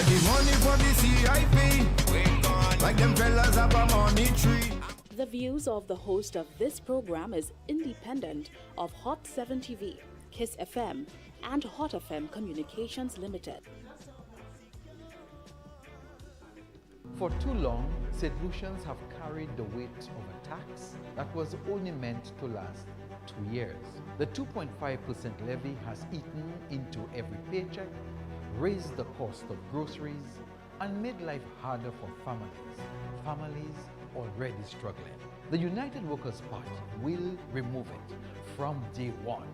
the money for the CIP, like them fellas have a money tree. The views of the host of this program is independent of Hot 7 TV, Kiss FM, and Hot FM Communications Limited. For too long, St. Lucians have carried the weight of a tax that was only meant to last 2 years. The 2.5% levy has eaten into every paycheck, raised the cost of groceries, and made life harder for families already struggling. The United Workers' Party will remove it from day one.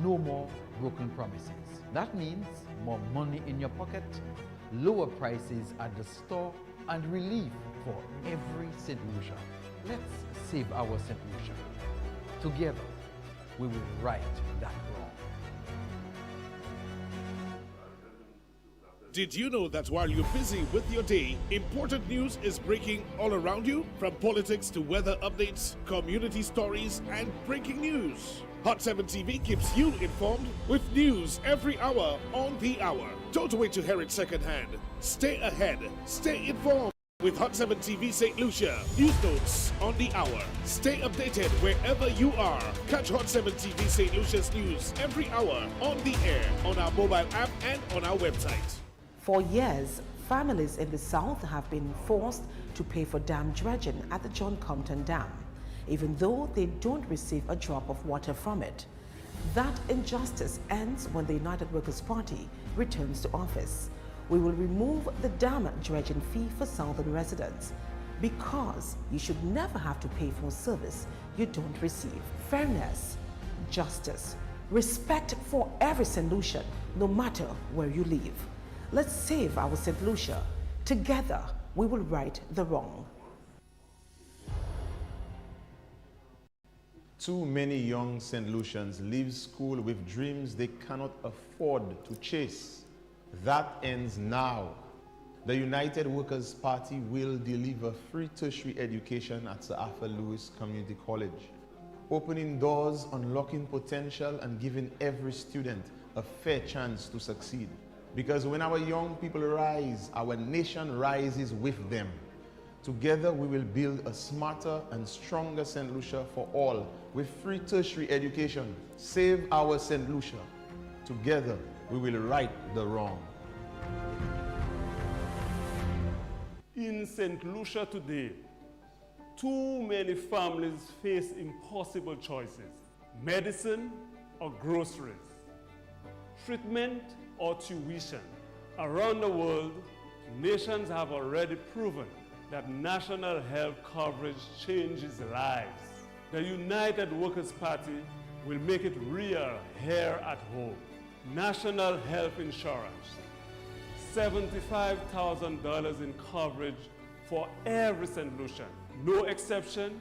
No more broken promises. That means more money in your pocket, lower prices at the store, and relief for every St. Lucia. Let's save our St. Lucia. Together, we will right that wrong. Did you know that while you're busy with your day, important news is breaking all around you? From politics to weather updates, community stories, and breaking news. Hot 7 TV keeps you informed with news every hour on the hour. Don't wait to hear it secondhand. Stay ahead, stay informed with Hot 7 TV St. Lucia. News notes on the hour. Stay updated wherever you are. Catch Hot 7 TV St. Lucia's news every hour on the air, on our mobile app, and on our website. For years, families in the South have been forced to pay for dam dredging at the John Compton Dam, even though they don't receive a drop of water from it. That injustice ends when the United Workers' Party returns to office. We will remove the dam dredging fee for Southern residents because you should never have to pay for a service you don't receive. Fairness, justice, respect for every St. Lucian, no matter where you live. Let's save our St. Lucia. Together, we will right the wrong. Too many young St. Lucians leave school with dreams they cannot afford to chase. That ends now. The United Workers' Party will deliver free tertiary education at Sir Arthur Lewis Community College, opening doors, unlocking potential, and giving every student a fair chance to succeed. Because when our young people rise, our nation rises with them. Together, we will build a smarter and stronger St. Lucia for all with free tertiary education. Save our St. Lucia. Together, we will right the wrong. In St. Lucia today, too many families face impossible choices: medicine or groceries, treatment or tuition. Around the world, nations have already proven that national health coverage changes lives. The United Workers' Party will make it real here at home. National health insurance, $75,000 in coverage for every St. Lucian. No exception,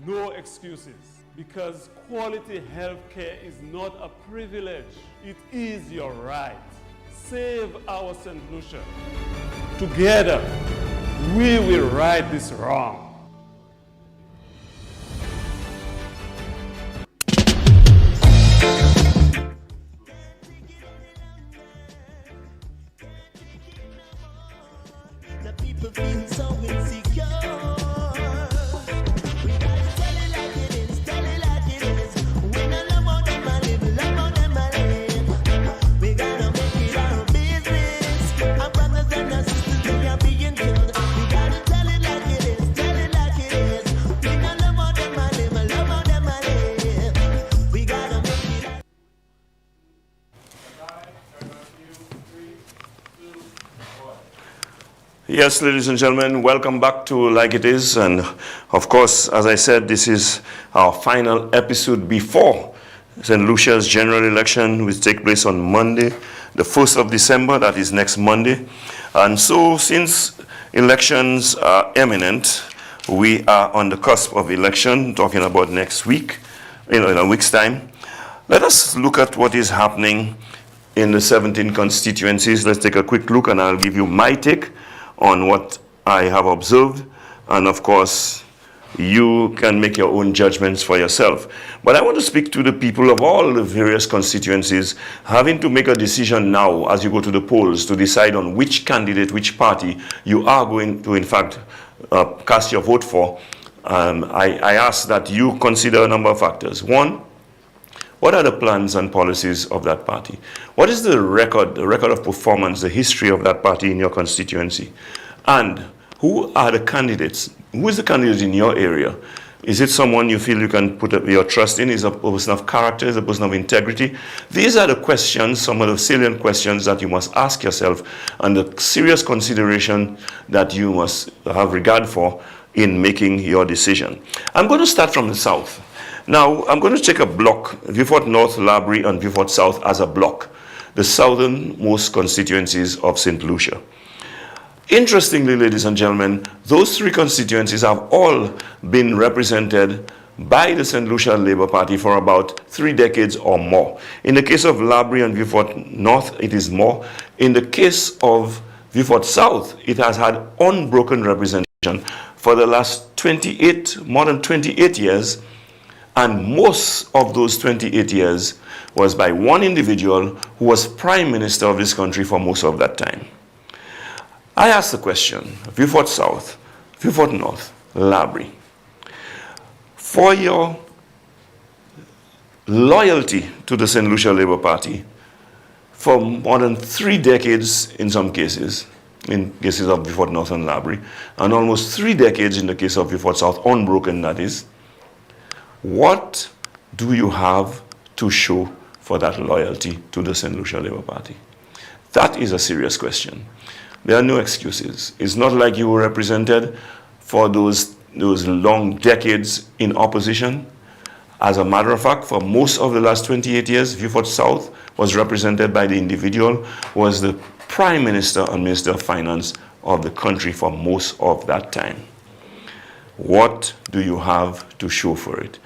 no excuses. Because quality health care is not a privilege, it is your right. Save our St. Lucia. Together, we will right this wrong. The people feel so insecure. Yes, ladies and gentlemen, welcome back to Like It Is. And of course, as I said, this is our final episode before St. Lucia's general election, which takes place on Monday, the 1st of December, that is next Monday. And so since elections are imminent, we are on the cusp of election, talking about next week, in a week's time. Let us look at what is happening in the 17 constituencies. Let's take a quick look, and I'll give you my take on what I have observed, and of course, you can make your own judgments for yourself. But I want to speak to the people of all the various constituencies having to make a decision now as you go to the polls to decide on which candidate, which party you are going to, in fact, cast your vote for. I ask that you consider a number of factors. One, what are the plans and policies of that party? What is the record of performance, the history of that party in your constituency? And who are the candidates? Who is the candidate in your area? Is it someone you feel you can put your trust in? Is it a person of character? Is it a person of integrity? These are the questions, some of the salient questions that you must ask yourself, and the serious consideration that you must have regard for in making your decision. I'm going to start from the south. Now, I'm going to take a block, Vieux Fort North, Labrie, and Vieux Fort South as a block, the southernmost constituencies of St. Lucia. Interestingly, ladies and gentlemen, those three constituencies have all been represented by the St. Lucia Labour Party for about 3 decades or more. In the case of Labrie and Vieux Fort North, it is more. In the case of Vieux Fort South, it has had unbroken representation for the last more than 28 years, and most of those 28 years was by one individual who was Prime Minister of this country for most of that time. I ask the question, Vieux Fort South, Vieux Fort North, Labrie, for your loyalty to the St. Lucia Labour Party for more than 3 decades in some cases, in cases of Vieux Fort North and Labrie, and almost 3 decades in the case of Vieux Fort South, unbroken that is, what do you have to show for that loyalty to the St. Lucia Labour Party? That is a serious question. There are no excuses. It's not like you were represented for those long decades in opposition. As a matter of fact, for most of the last 28 years, Vieux Fort South was represented by the individual who was the Prime Minister and Minister of Finance of the country for most of that time. What do you have to show for it?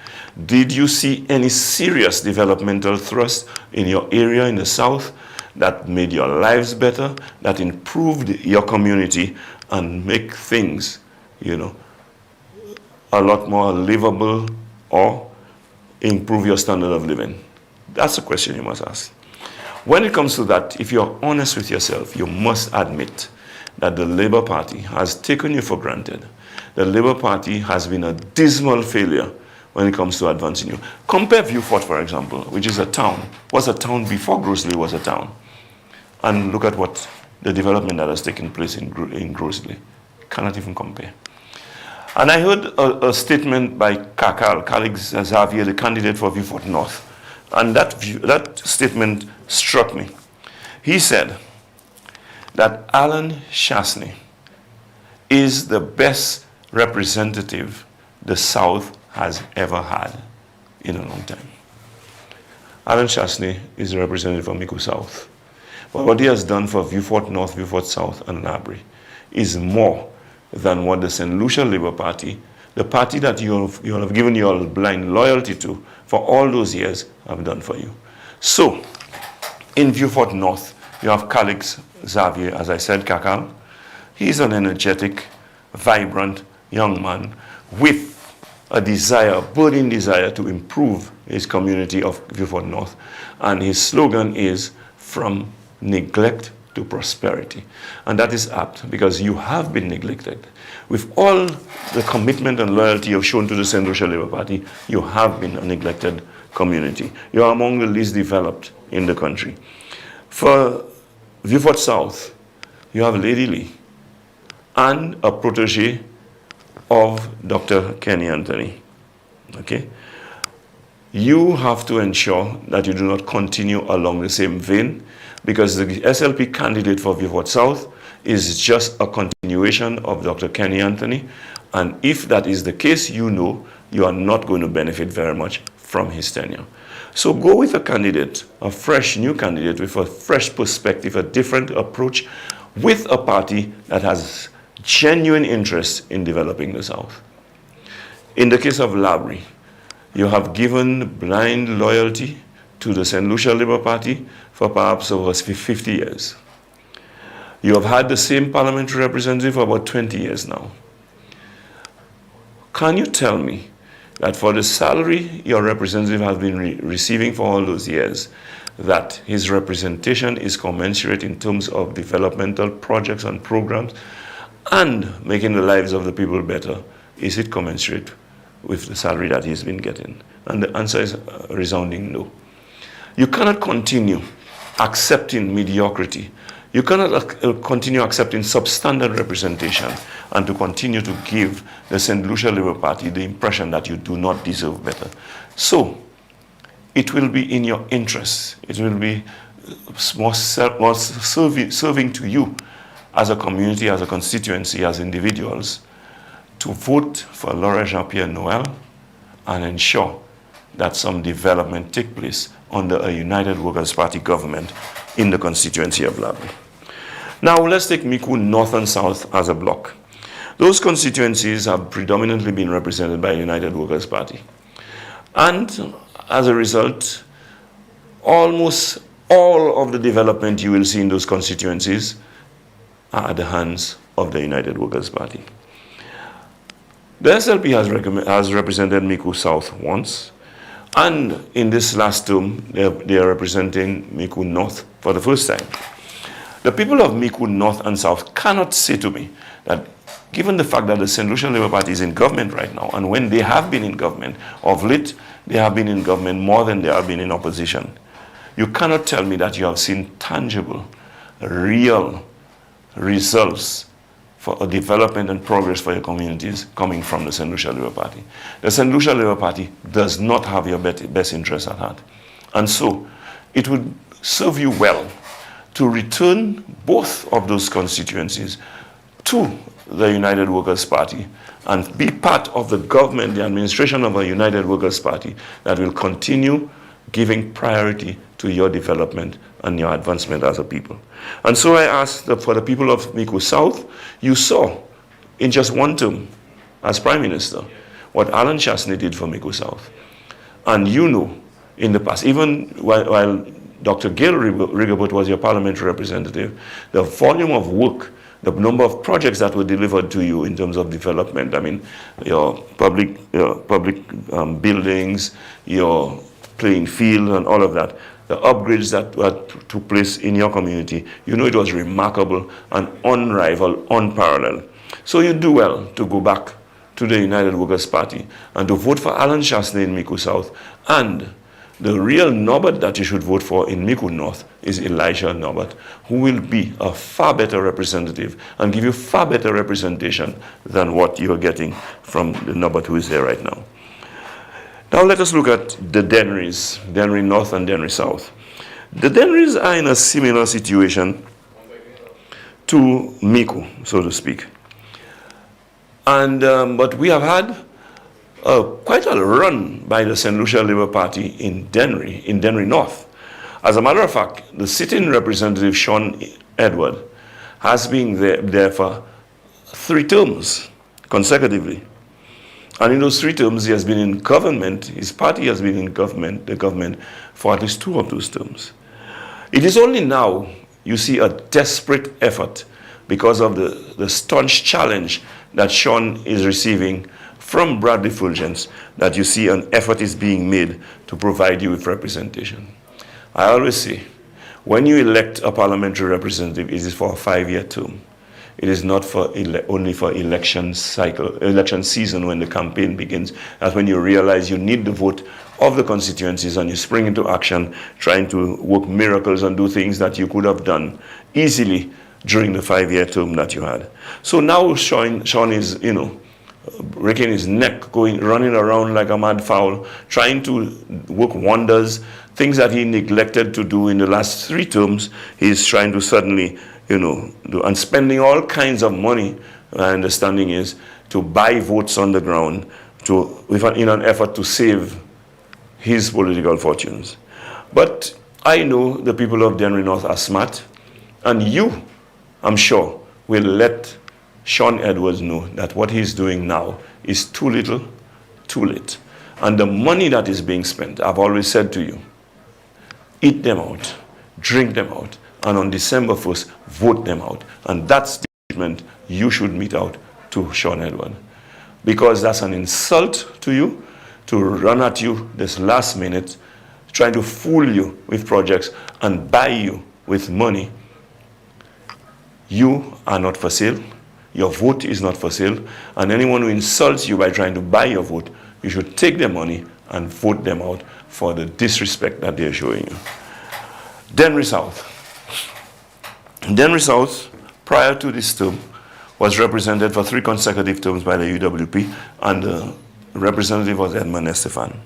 Did you see any serious developmental thrust in your area in the South that made your lives better, that improved your community and make things, a lot more livable or improve your standard of living? That's a question you must ask. When it comes to that, if you're honest with yourself, you must admit that the Labour Party has taken you for granted. The Labour Party has been a dismal failure when it comes to advancing you. Compare Vieux Fort, for example, which is a town. Was a town before Grosley was a town. And look at what the development that has taken place in Grosley. Cannot even compare. And I heard a statement by Kakal, Khalid Xavier, the candidate for Vieux Fort North. And that statement struck me. He said that Alan Chasney is the best representative the South has ever had in a long time. Alan Chasney is a representative from Mico South. But what he has done for Vieux Fort North, Vieux Fort South, and Labrie is more than what the St. Lucia Labour Party, the party that you have given your blind loyalty to for all those years, have done for you. So, in Vieux Fort North, you have Khalid Xavier, as I said, Kakal. He's an energetic, vibrant young man with a desire, burning desire to improve his community of Vieux Fort North. And his slogan is, from neglect to prosperity. And that is apt because you have been neglected. With all the commitment and loyalty you've shown to the St. Lucia Labour Party, you have been a neglected community. You are among the least developed in the country. For Vieux Fort South, you have Lady Lee and a protege of Dr. Kenny Anthony. Okay? You have to ensure that you do not continue along the same vein, because the SLP candidate for Vieux Fort South is just a continuation of Dr. Kenny Anthony, and if that is the case, you are not going to benefit very much from his tenure. So go with a candidate, a fresh new candidate with a fresh perspective, a different approach, with a party that has genuine interest in developing the South. In the case of Labrie, you have given blind loyalty to the St. Lucia Labour Party for perhaps over 50 years. You have had the same parliamentary representative for about 20 years now. Can you tell me that for the salary your representative has been receiving for all those years, that his representation is commensurate in terms of developmental projects and programs and making the lives of the people better? Is it commensurate with the salary that he's been getting? And the answer is a resounding no. You cannot continue accepting mediocrity. You cannot continue accepting substandard representation and to continue to give the St. Lucia Labour Party the impression that you do not deserve better. So, it will be in your interest. It will be more serving to you as a community, as a constituency, as individuals, to vote for Laurent Jean-Pierre Noël and ensure that some development take place under a United Workers' Party government in the constituency of Labrie. Now let's take Micoud North and South as a block. Those constituencies have predominantly been represented by United Workers' Party. And as a result, almost all of the development you will see in those constituencies are at the hands of the United Workers' Party. The SLP has represented Micoud South once, and in this last term, they are representing Micoud North for the first time. The people of Micoud North and South cannot say to me that given the fact that the St. Lucia Labour Party is in government right now, and when they have been in government, of late, they have been in government more than they have been in opposition. You cannot tell me that you have seen tangible, real results for a development and progress for your communities coming from the St. Lucia Labour Party. The St. Lucia Labour Party does not have your best interests at heart. And so, it would serve you well to return both of those constituencies to the United Workers' Party and be part of the government, the administration of a United Workers' Party that will continue giving priority to your development and your advancement as a people. And so I ask that for the people of Micoud South, you saw in just one term as Prime Minister what Alan Chasney did for Micoud South. And you know in the past, even while Dr. Gail Rigobert was your parliamentary representative, the volume of work, the number of projects that were delivered to you in terms of development, I mean, your public buildings, your playing field and all of that, the upgrades that took place in your community, you know it was remarkable and unrivaled, unparalleled. So you do well to go back to the United Workers' Party and to vote for Alan Chasney in Micoud South. And the real Norbert that you should vote for in Micoud North is Elijah Norbert, who will be a far better representative and give you far better representation than what you are getting from the Norbert who is there right now. Now let us look at the Denrys, Denry North and Denry South. The Denrys are in a similar situation to Micoud, so to speak. And, but we have had quite a run by the St. Lucia Labour Party in Denry North. As a matter of fact, the sitting representative, Sean Edward, has been there for 3 terms consecutively. And in those 3 terms, he has been in government, his party has been in the government for at least 2 of those terms. It is only now you see a desperate effort because of the staunch challenge that Sean is receiving from Bradley Fulgence that you see an effort is being made to provide you with representation. I always say, when you elect a parliamentary representative, it is for a 5-year term. It is not for only for election season when the campaign begins. That's when you realize you need the vote of the constituencies and you spring into action trying to work miracles and do things that you could have done easily during the 5-year term that you had. So now Sean is, breaking his neck, running around like a mad fowl, trying to work wonders, things that he neglected to do in the last 3 terms, he's trying to suddenly do, and spending all kinds of money, my understanding is, to buy votes on the ground in an effort to save his political fortunes. But I know the people of Denry North are smart, and you, I'm sure, will let Sean Edwards know that what he's doing now is too little, too late. And the money that is being spent, I've always said to you, eat them out, drink them out, and on December 1st, vote them out. And that's the statement you should mete out to Sean Edward. because that's an insult to you to run at you this last minute, trying to fool you with projects and buy you with money. You are not for sale. Your vote is not for sale. And anyone who insults you by trying to buy your vote, you should take their money and vote them out for the disrespect that they're showing you. Dennery South. Dennery South, prior to this term, was represented for 3 consecutive terms by the UWP, and the representative was Edmund Estefan.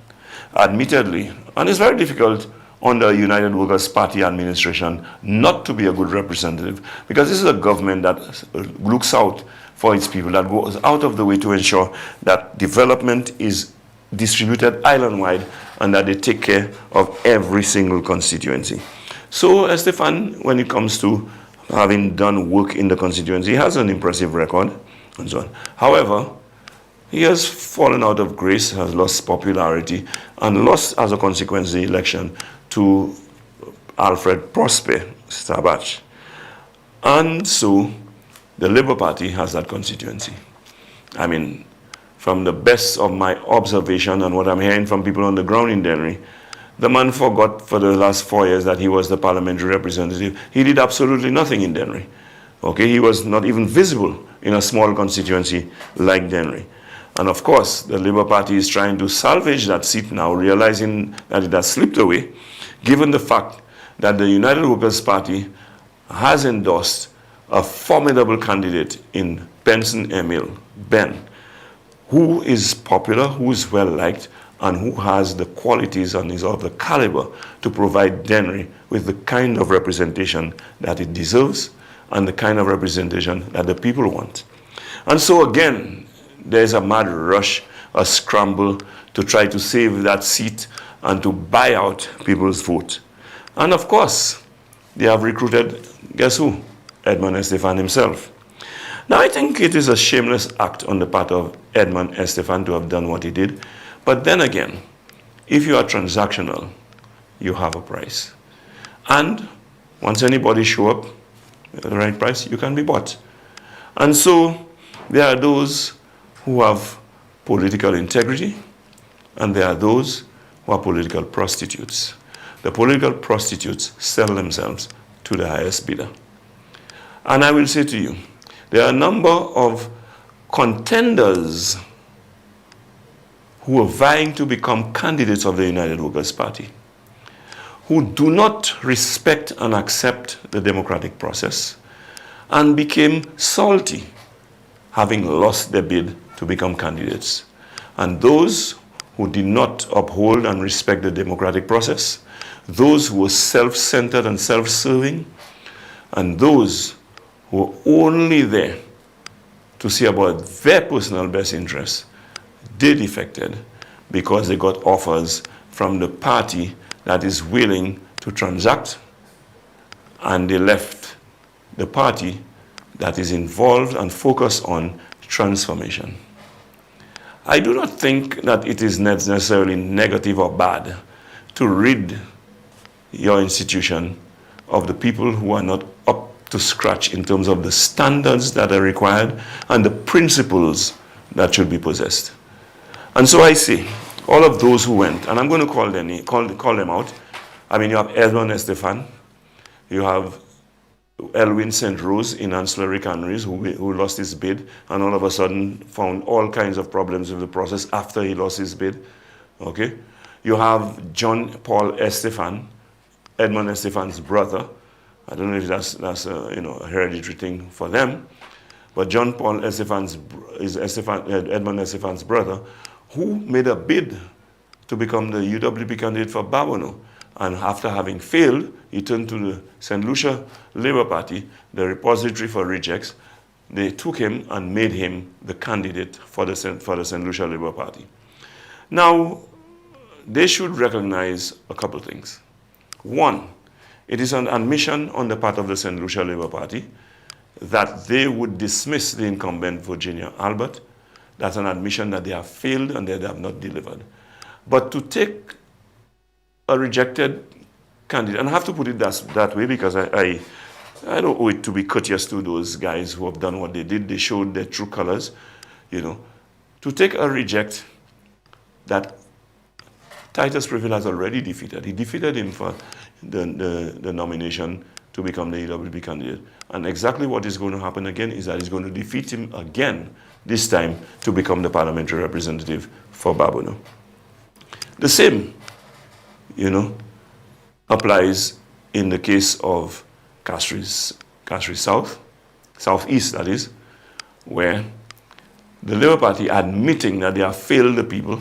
Admittedly, and it's very difficult under United Workers' Party administration not to be a good representative, because this is a government that looks out for its people, that goes out of the way to ensure that development is distributed island-wide and that they take care of every single constituency. So Estefan, when it comes to having done work in the constituency, he has an impressive record and so on. However, he has fallen out of grace, has lost popularity, and lost as a consequence the election to Alfred Prosper Stabach. And so the Labour Party has that constituency. I mean, from the best of my observation and what I'm hearing from people on the ground in Dennery, the man forgot for the last 4 years that he was the parliamentary representative. He did absolutely nothing in Dennery. Okay, he was not even visible in a small constituency like Dennery. And of course, the Labour Party is trying to salvage that seat now, realizing that it has slipped away, given the fact that the United Workers' Party has endorsed a formidable candidate in Benson Emil, Ben, who is popular, who is well-liked, and who has the qualities and is of the caliber to provide Dennery with the kind of representation that it deserves and the kind of representation that the people want. And so again, there's a mad rush, a scramble to try to save that seat and to buy out people's vote. And of course, they have recruited, guess who? Edmund Estefan himself. Now, I think it is a shameless act on the part of Edmund Estefan to have done what he did. But then again, if you are transactional, you have a price. And once anybody show up at the right price, you can be bought. And so there are those who have political integrity, and there are those who are political prostitutes. The political prostitutes sell themselves to the highest bidder. And I will say to you, there are a number of contenders who are vying to become candidates of the United Workers' Party, who do not respect and accept the democratic process and became salty, having lost their bid to become candidates. And those who did not uphold and respect the democratic process, those who were self-centered and self-serving, and those who were only there to see about their personal best interests, they defected because they got offers from the party that is willing to transact, and they left the party that is involved and focused on transformation. I do not think that it is necessarily negative or bad to rid your institution of the people who are not up to scratch in terms of the standards that are required and the principles that should be possessed. And so I say, all of those who went, and I'm going to call them out. I mean, you have Edmund Estefan, you have Elwin St. Rose in Ancillary Canneries, who lost his bid, and all of a sudden found all kinds of problems with the process after he lost his bid. Okay? You have John Paul Estefan, Edmund Estefan's brother. I don't know if that's a hereditary thing for them, but John Paul Estefan is Edmund Estefan's brother, who made a bid to become the UWP candidate for Babonneau. And after having failed, he turned to the St. Lucia Labour Party, the repository for rejects. They took him and made him the candidate for the St. Lucia Labour Party. Now, they should recognize a couple of things. One, it is an admission on the part of the St. Lucia Labour Party that they would dismiss the incumbent Virginia Albert. That's an admission that they have failed and that they have not delivered. But to take a rejected candidate, and I have to put it that way because I don't owe it to be courteous to those guys who have done what they did. They showed their true colors, to take a reject that Titus Prevail has already defeated. He defeated him for the nomination to become the EWP candidate. And exactly what is going to happen again is that he's going to defeat him again, this time to become the parliamentary representative for Babonneau. The same, applies in the case of Castries South, Southeast that is, where the Labour Party admitting that they have failed the people,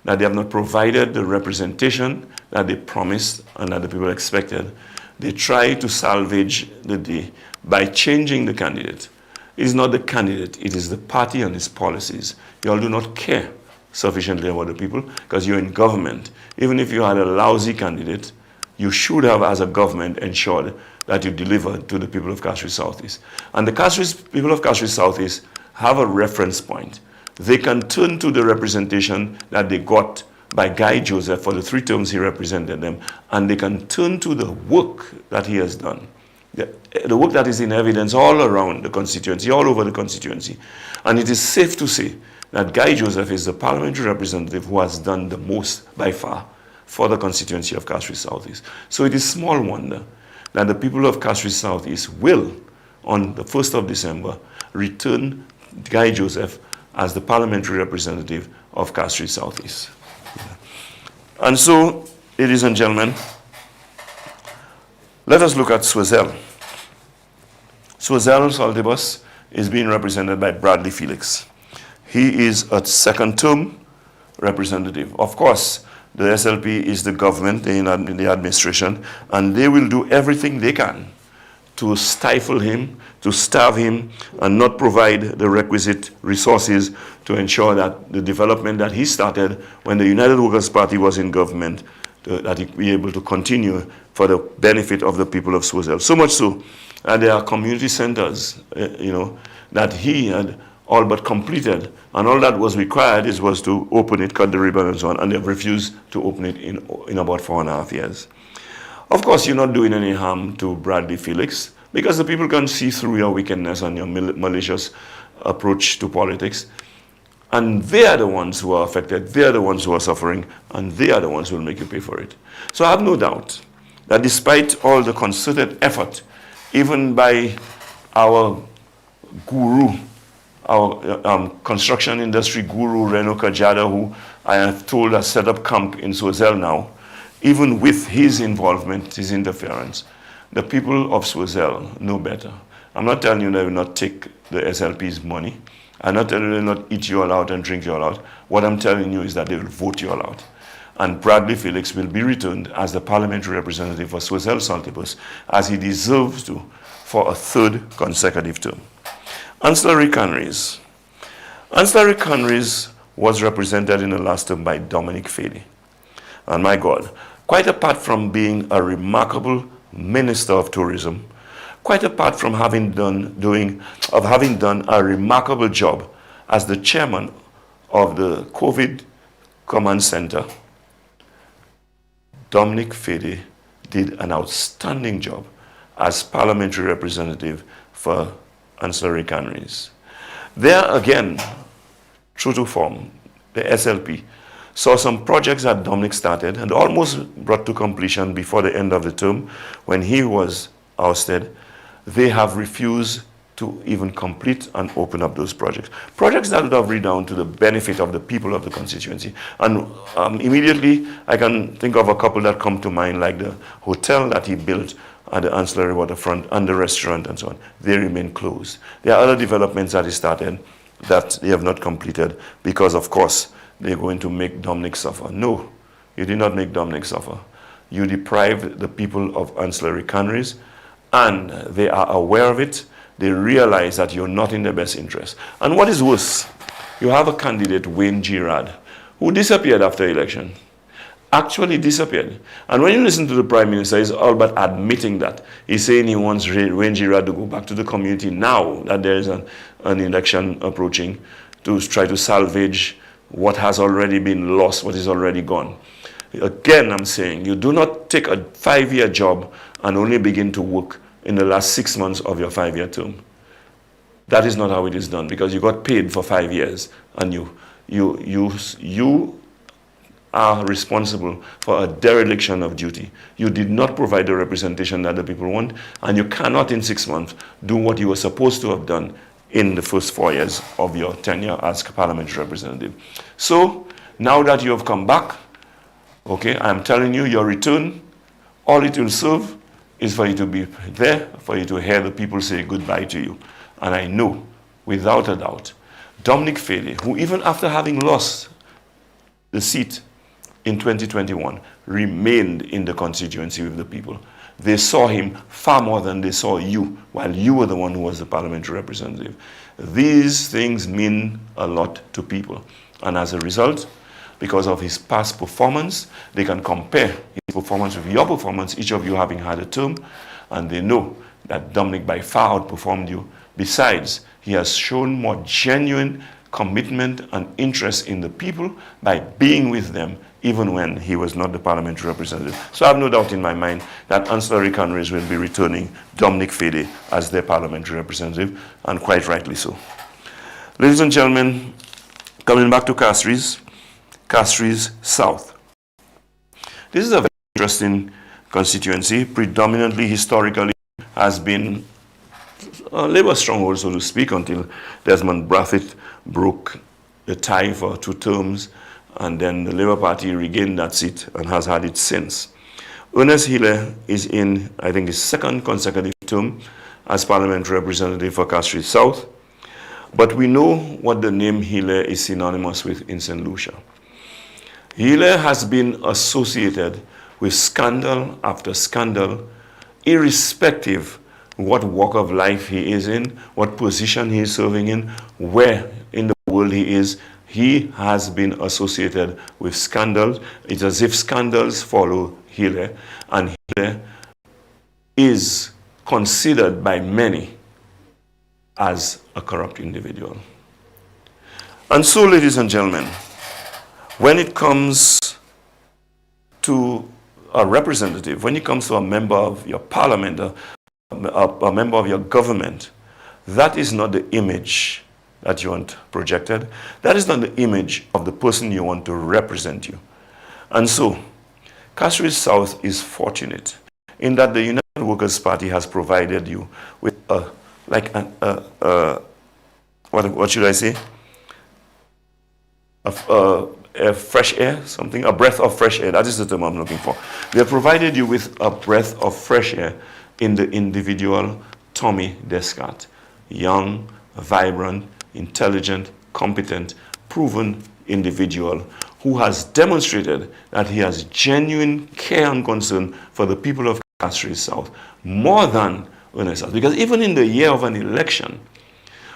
that they have not provided the representation that they promised and that the people expected, they try to salvage the day by changing the candidate. It is not the candidate, it is the party and its policies. You all do not care sufficiently about the people because you're in government. Even if you had a lousy candidate, you should have, as a government, ensured that you deliver to the people of Castries Southeast. And the people of Castries Southeast have a reference point. They can turn to the representation that they got by Guy Joseph for the 3 terms he represented them, and they can turn to the work that he has done. The work that is in evidence all around the constituency, all over the constituency. And it is safe to say that Guy Joseph is the parliamentary representative who has done the most by far for the constituency of Castries Southeast. So it is small wonder that the people of Castries Southeast will, on the 1st of December, return Guy Joseph as the parliamentary representative of Castries Southeast. And so, ladies and gentlemen, let us look at Soisel. Soisel Saltibus is being represented by Bradley Felix. He is a second-term representative. Of course, the SLP is the government, the administration, and they will do everything they can to stifle him, to starve him, and not provide the requisite resources to ensure that the development that he started when the United Workers' Party was in government, that he be able to continue for the benefit of the people of Soisel. So much so, there are community centers, that he had all but completed, and all that was required was to open it, cut the ribbon and so on, and they've refused to open it in about 4.5 years. Of course, you're not doing any harm to Bradley Felix, because the people can see through your wickedness and your malicious approach to politics, and they are the ones who are affected, they are the ones who are suffering, and they are the ones who will make you pay for it. So I have no doubt that despite all the concerted effort, even by our guru, our construction industry guru, Reno Kajada, who I have told has set up camp in Soisel now, even with his involvement, his interference, the people of Soisel know better. I'm not telling you they will not take the SLP's money. I'm not telling you they will not eat you all out and drink you all out. What I'm telling you is that they will vote you all out. And Bradley Felix will be returned as the parliamentary representative for Soisel Saltibus, as he deserves to, for a 3rd consecutive term. Ancillary Canneries. Ancillary Canneries was represented in the last term by Dominic Fady. And my God, quite apart from being a remarkable Minister of Tourism, quite apart from having done a remarkable job as the chairman of the COVID Command Center, Dominic Fady did an outstanding job as parliamentary representative for Ancillary Canneries. There again, true to form, the SLP saw some projects that Dominic started and almost brought to completion before the end of the term when he was ousted. They have refused to even complete and open up those projects. Projects that would have redounded to the benefit of the people of the constituency. And immediately I can think of a couple that come to mind, like the hotel that he built at the Ancillary Waterfront and the restaurant and so on. They remain closed. There are other developments that he started that they have not completed because, of course, they're going to make Dominic suffer. No, you did not make Dominic suffer. You deprived the people of Ancillary Canneries, and they are aware of it. They realize that you're not in their best interest. And what is worse, you have a candidate, Wayne Girard, who disappeared after election. Actually disappeared. And when you listen to the Prime Minister, he's all but admitting that. He's saying he wants Wayne Girard to go back to the community now that there is an election approaching, to try to salvage what has already been lost, what is already gone. Again, I'm saying, you do not take a 5-year job and only begin to work in the last 6 months of your 5-year term. That is not how it is done, because you got paid for 5 years and you you are responsible for a dereliction of duty. You did not provide the representation that the people want, and you cannot in 6 months do what you were supposed to have done in the first 4 years of your tenure as parliamentary representative. So now that you have come back, okay, I'm telling you, your return, all it will serve is for you to be there, for you to hear the people say goodbye to you. And I know, without a doubt, Dominic Fede, who even after having lost the seat in 2021, remained in the constituency with the people. They saw him far more than they saw you, while you were the one who was the parliamentary representative. These things mean a lot to people. And as a result, because of his past performance, they can compare his performance with your performance, each of you having had a term, and they know that Dominic by far outperformed you. Besides, he has shown more genuine commitment and interest in the people by being with them, even when he was not the parliamentary representative. So I have no doubt in my mind that Ancillary Conrays will be returning Dominic Fede as their parliamentary representative, and quite rightly so. Ladies and gentlemen, coming back to Castries South. This is a very interesting constituency, predominantly historically has been a Labour stronghold, so to speak, until Desmond Brathwaite broke the tie for 2 terms, and then the Labour Party regained that seat and has had it since. Ernest Hiller is in, I think, his 2nd consecutive term as parliamentary representative for Castries South, but we know what the name Hiller is synonymous with in St. Lucia. Hiller has been associated with scandal after scandal, irrespective what walk of life he is in, what position he is serving in, where in the world he is. He has been associated with scandals. It's as if scandals follow Hiller, and Hiller is considered by many as a corrupt individual. And so, ladies and gentlemen, when it comes to a representative, when it comes to a member of your parliament, a member of your government, that is not the image that you want projected. That is not the image of the person you want to represent you. And so, Castries South is fortunate in that the United Workers' Party has provided you with what should I say? A fresh air, something, a breath of fresh air. That is the term I'm looking for. They have provided you with a breath of fresh air in the individual Tommy Descart. Young, vibrant, intelligent, competent, proven individual who has demonstrated that he has genuine care and concern for the people of Castries South, more than Ernest South. Because even in the year of an election,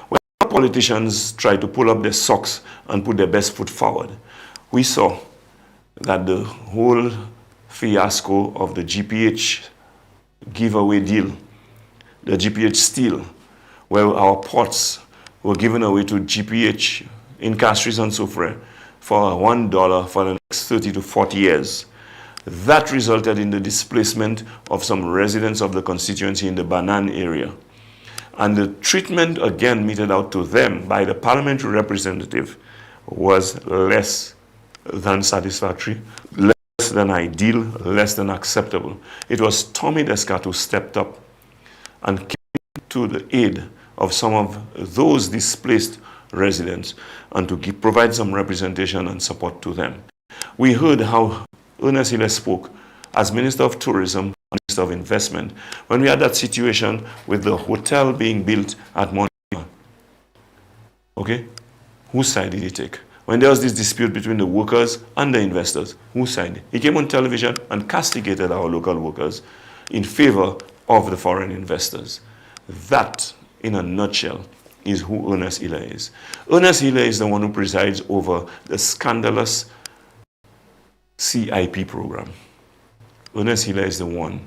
when politicians try to pull up their socks and put their best foot forward, we saw that the whole fiasco of the GPH giveaway deal, the GPH steal, where our ports were given away to GPH in Castries and Soufrière for $1 for the next 30 to 40 years. That resulted in the displacement of some residents of the constituency in the Banan area. And the treatment again meted out to them by the parliamentary representative was less than satisfactory, less than ideal, less than acceptable. It was Tommy Descart who stepped up and came to the aid of some of those displaced residents and to provide some representation and support to them. We heard how Ernest Hiller spoke as Minister of Tourism, Minister of Investment, when we had that situation with the hotel being built at Montreal. Okay? Whose side did he take? When there was this dispute between the workers and the investors, whose side? He came on television and castigated our local workers in favor of the foreign investors. That, in a nutshell, is who Ernest Hiller is. Ernest Hiller is the one who presides over the scandalous CIP program. Ernest Hiller is the one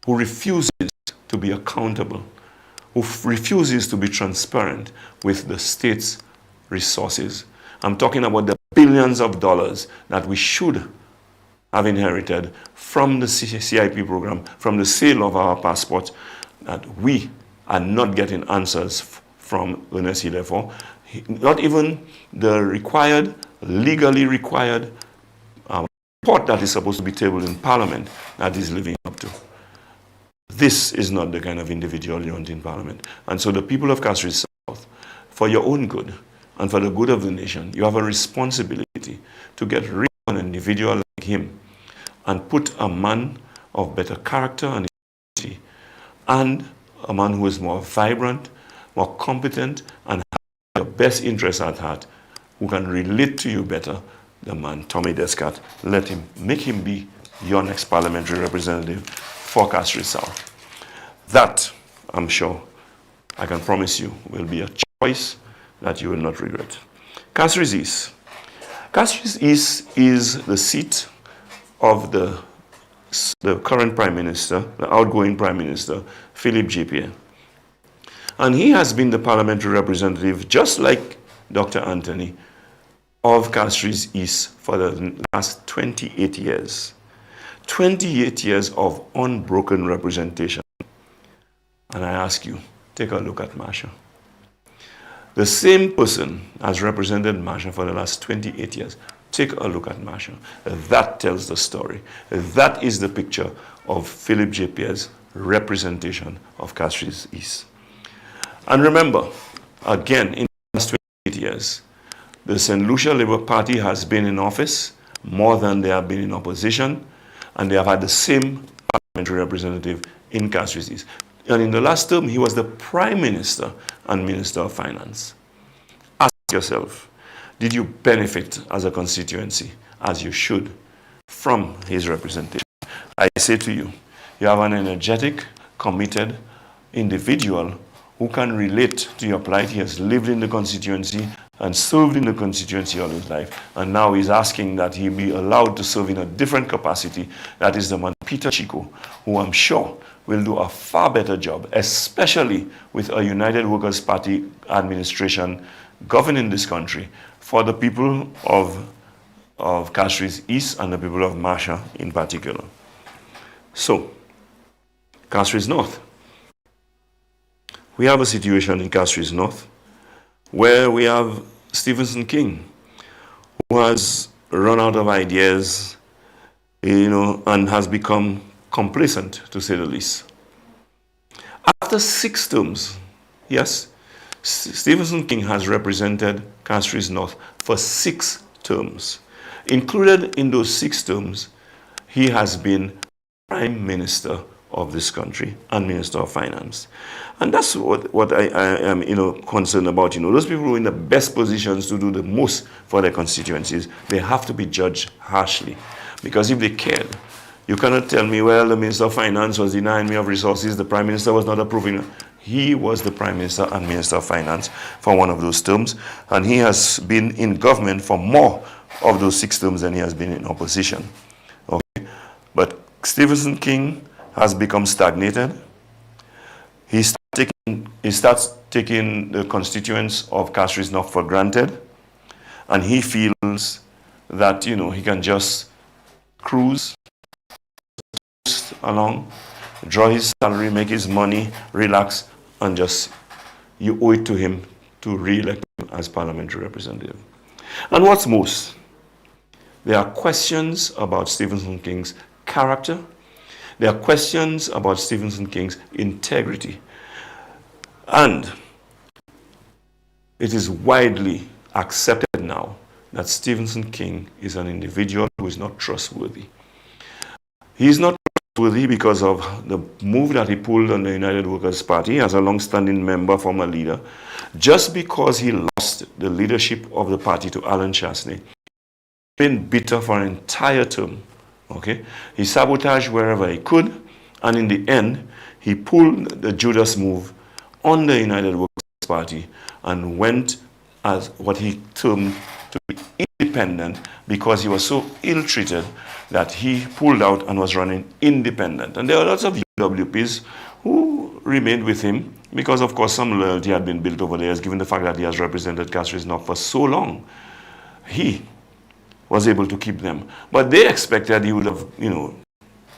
who refuses to be accountable, who refuses to be transparent with the state's resources. I'm talking about the billions of dollars that we should have inherited from the CIP program, from the sale of our passports, that we are not getting answers from Ernest Hiller for. Not even the required, legally required report that is supposed to be tabled in Parliament that is living up to. This is not the kind of individual you want in Parliament. And so the people of Castries South, for your own good and for the good of the nation, you have a responsibility to get rid of an individual like him and put a man of better character and integrity, and a man who is more vibrant, more competent, and has your best interests at heart, who can relate to you better, the man Tommy Descat. Make him be your next parliamentary representative for Castries South. That, I'm sure, I can promise you, will be a choice that you will not regret. Castries East. Castries East is the seat of the current Prime Minister, the outgoing Prime Minister, Philip J. And he has been the parliamentary representative, just like Dr. Anthony, of Castries East for the last 28 years. 28 years of unbroken representation. And I ask you, take a look at Marsha. The same person has represented Marsha for the last 28 years. Take a look at Marsha. That tells the story. That is the picture of Philip J. Pierre's representation of Castries East. And remember, again, in the last 28 years, the St. Lucia Labour Party has been in office more than they have been in opposition, and they have had the same parliamentary representative in Castries East. And in the last term, he was the Prime Minister and Minister of Finance. Ask yourself, did you benefit as a constituency, as you should, from his representation? I say to you, you have an energetic, committed individual who can relate to your plight. He has lived in the constituency and served in the constituency all his life. And now he's asking that he be allowed to serve in a different capacity. That is the man, Peter Chico, who I'm sure will do a far better job, especially with a United Workers' Party administration governing this country, for the people of Castries East and the people of Marsha in particular. So, Castries North. We have a situation in Castries North where we have Stephenson King, who has run out of ideas, and has become complacent, to say the least. After 6 terms, yes, Stephenson King has represented Castries North for 6 terms. Included in those 6 terms, he has been Prime Minister of this country and Minister of Finance. And that's what I am concerned about. Those people who are in the best positions to do the most for their constituencies, they have to be judged harshly. Because if they cared, you cannot tell me, well, the Minister of Finance was denying me of resources, the Prime Minister was not approving. He was the Prime Minister and Minister of Finance for one of those terms, and he has been in government for more of those 6 terms than he has been in opposition. Okay? But Stephenson King has become stagnated. He starts taking the constituents of Castries North for granted, and he feels that he can just cruise along, draw his salary, make his money, relax, and just you owe it to him to re-elect him as parliamentary representative. And what's most, there are questions about Stephenson King's character. There are questions about Stephenson King's integrity. And it is widely accepted now that Stephenson King is an individual who is not trustworthy. He is not trustworthy because of the move that he pulled on the United Workers' Party as a long-standing member, former leader. Just because he lost the leadership of the party to Alan Chasney, he's been bitter for an entire term. Okay? He sabotaged wherever he could, and in the end, he pulled the Judas move on the United Workers' Party and went as what he termed to be independent because he was so ill-treated that he pulled out and was running independent. And there are lots of UWPs who remained with him because, of course, some loyalty had been built over the years, given the fact that he has represented Castries North for so long. He was able to keep them. But they expected he would have,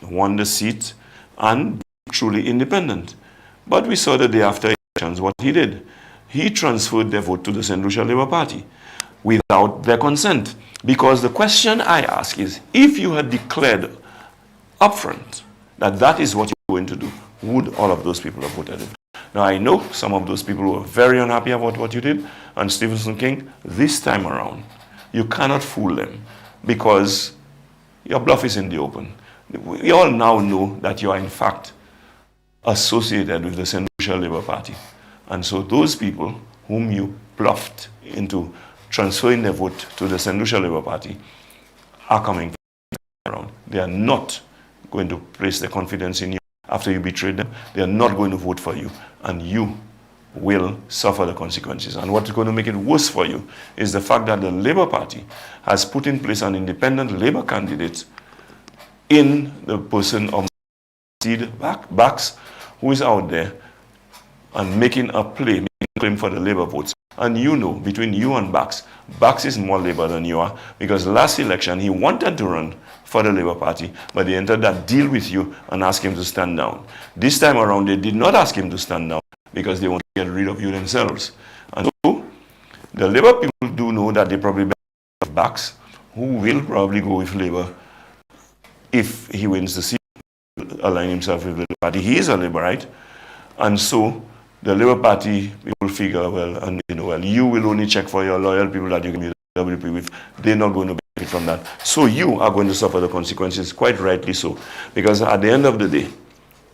won the seat and be truly independent. But we saw the day after elections what he did. he transferred their vote to the St. Lucia Labour Party without their consent. Because the question I ask is, if you had declared upfront that that is what you're going to do, would all of those people have voted in? Now, I know some of those people were very unhappy about what you did, and Stephenson King, this time around, you cannot fool them because your bluff is in the open. We all now know that you are in fact associated with the St. Lucia Labour Party. And so those people whom you bluffed into transferring their vote to the St. Lucia Labour Party are coming around. They are not going to place their confidence in you after you betrayed them. They are not going to vote for you, and you will suffer the consequences. And what's going to make it worse for you is the fact that the Labour Party has put in place an independent Labour candidate in the person of Steve Bax, who is out there and making a claim for the Labour votes. And you know, between you and Bax is more Labour than you are, because last election he wanted to run for the Labour Party, but they entered that deal with you and asked him to stand down. This time around, they did not ask him to stand down because they want to get rid of you themselves. And so, the Labour people do know that they probably better Bax, who will probably go with Labour if he wins the seat, align himself with the Labour Party. He is a Labourite, and so the Labour Party will figure, well, you will only check for your loyal people that you can be the WP with. They're not going to benefit from that. So you are going to suffer the consequences, quite rightly so. Because at the end of the day,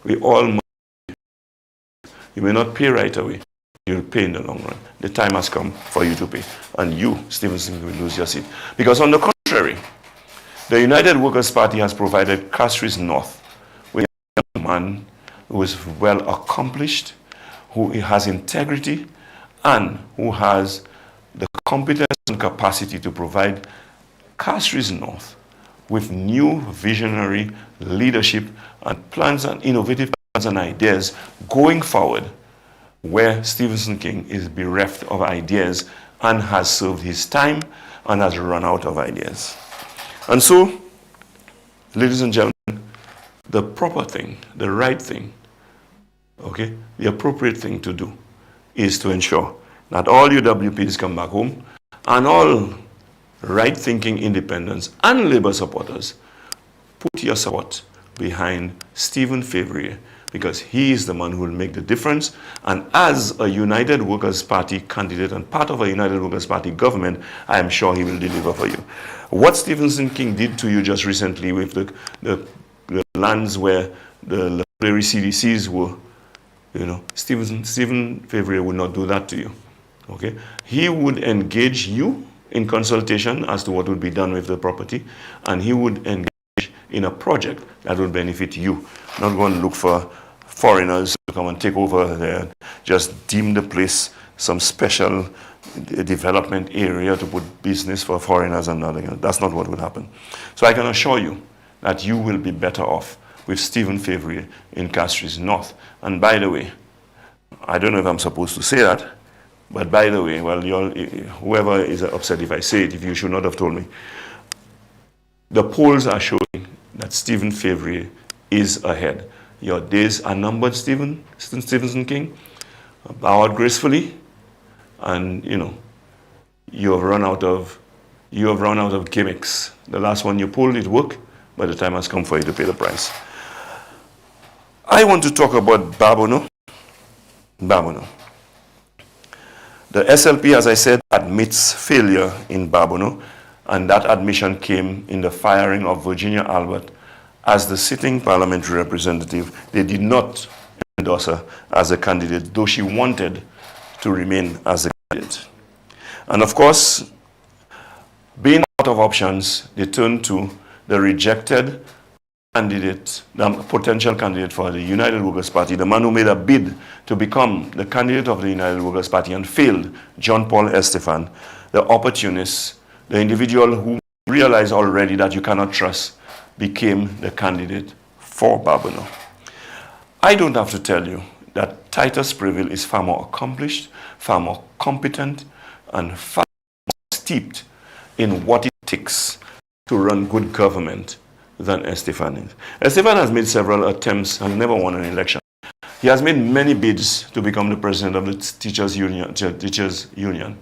we all must, you may not pay right away. You'll pay in the long run. The time has come for you to pay. And you, Stephenson, will lose your seat. Because on the contrary, the United Workers' Party has provided Castries North with a man who is well accomplished, who has integrity, and who has the competence and capacity to provide Castries North with new visionary leadership and plans and innovative plans and ideas going forward, where Stephenson King is bereft of ideas and has served his time and has run out of ideas. And so, ladies and gentlemen, the proper thing, the right thing, okay, the appropriate thing to do is to ensure that all UWPs come back home, and all right-thinking independents and Labour supporters put your support behind Stephen Favre, because he is the man who will make the difference. And as a United Workers' Party candidate and part of a United Workers' Party government, I am sure he will deliver for you. What Stephenson King did to you just recently with the lands where the Prairie CDCs were, Stephen Favre would not do that to you. Okay? He would engage you in consultation as to what would be done with the property, and he would engage in a project that would benefit you. Not going to look for foreigners to come and take over there, just deem the place some special development area to put business for foreigners and nothing. That's not what would happen. So I can assure you that you will be better off with Stephen Favre in Castries North. And by the way, I don't know if I'm supposed to say that, but by the way, well, whoever is upset if I say it, if you should not have told me, the polls are showing that Stephen Favre is ahead. Your days are numbered, Stephenson King. Bow out gracefully, and you have run out of gimmicks. The last one you pulled, it worked, but the time has come for you to pay the price. I want to talk about Babono. The SLP, as I said, admits failure in Babono, and that admission came in the firing of Virginia Albert as the sitting parliamentary representative. They did not endorse her as a candidate, though she wanted to remain as a candidate. And of course, being out of options, they turned to the rejected candidate, the potential candidate for the United Workers' Party, the man who made a bid to become the candidate of the United Workers' Party and failed, John Paul Estefan, the opportunist, the individual who realized already that you cannot trust, became the candidate for Babono. I don't have to tell you that Titus Preville is far more accomplished, far more competent, and far more steeped in what it takes to run good government than Estefan is. Estefan has made several attempts and never won an election. He has made many bids to become the president of the teachers union.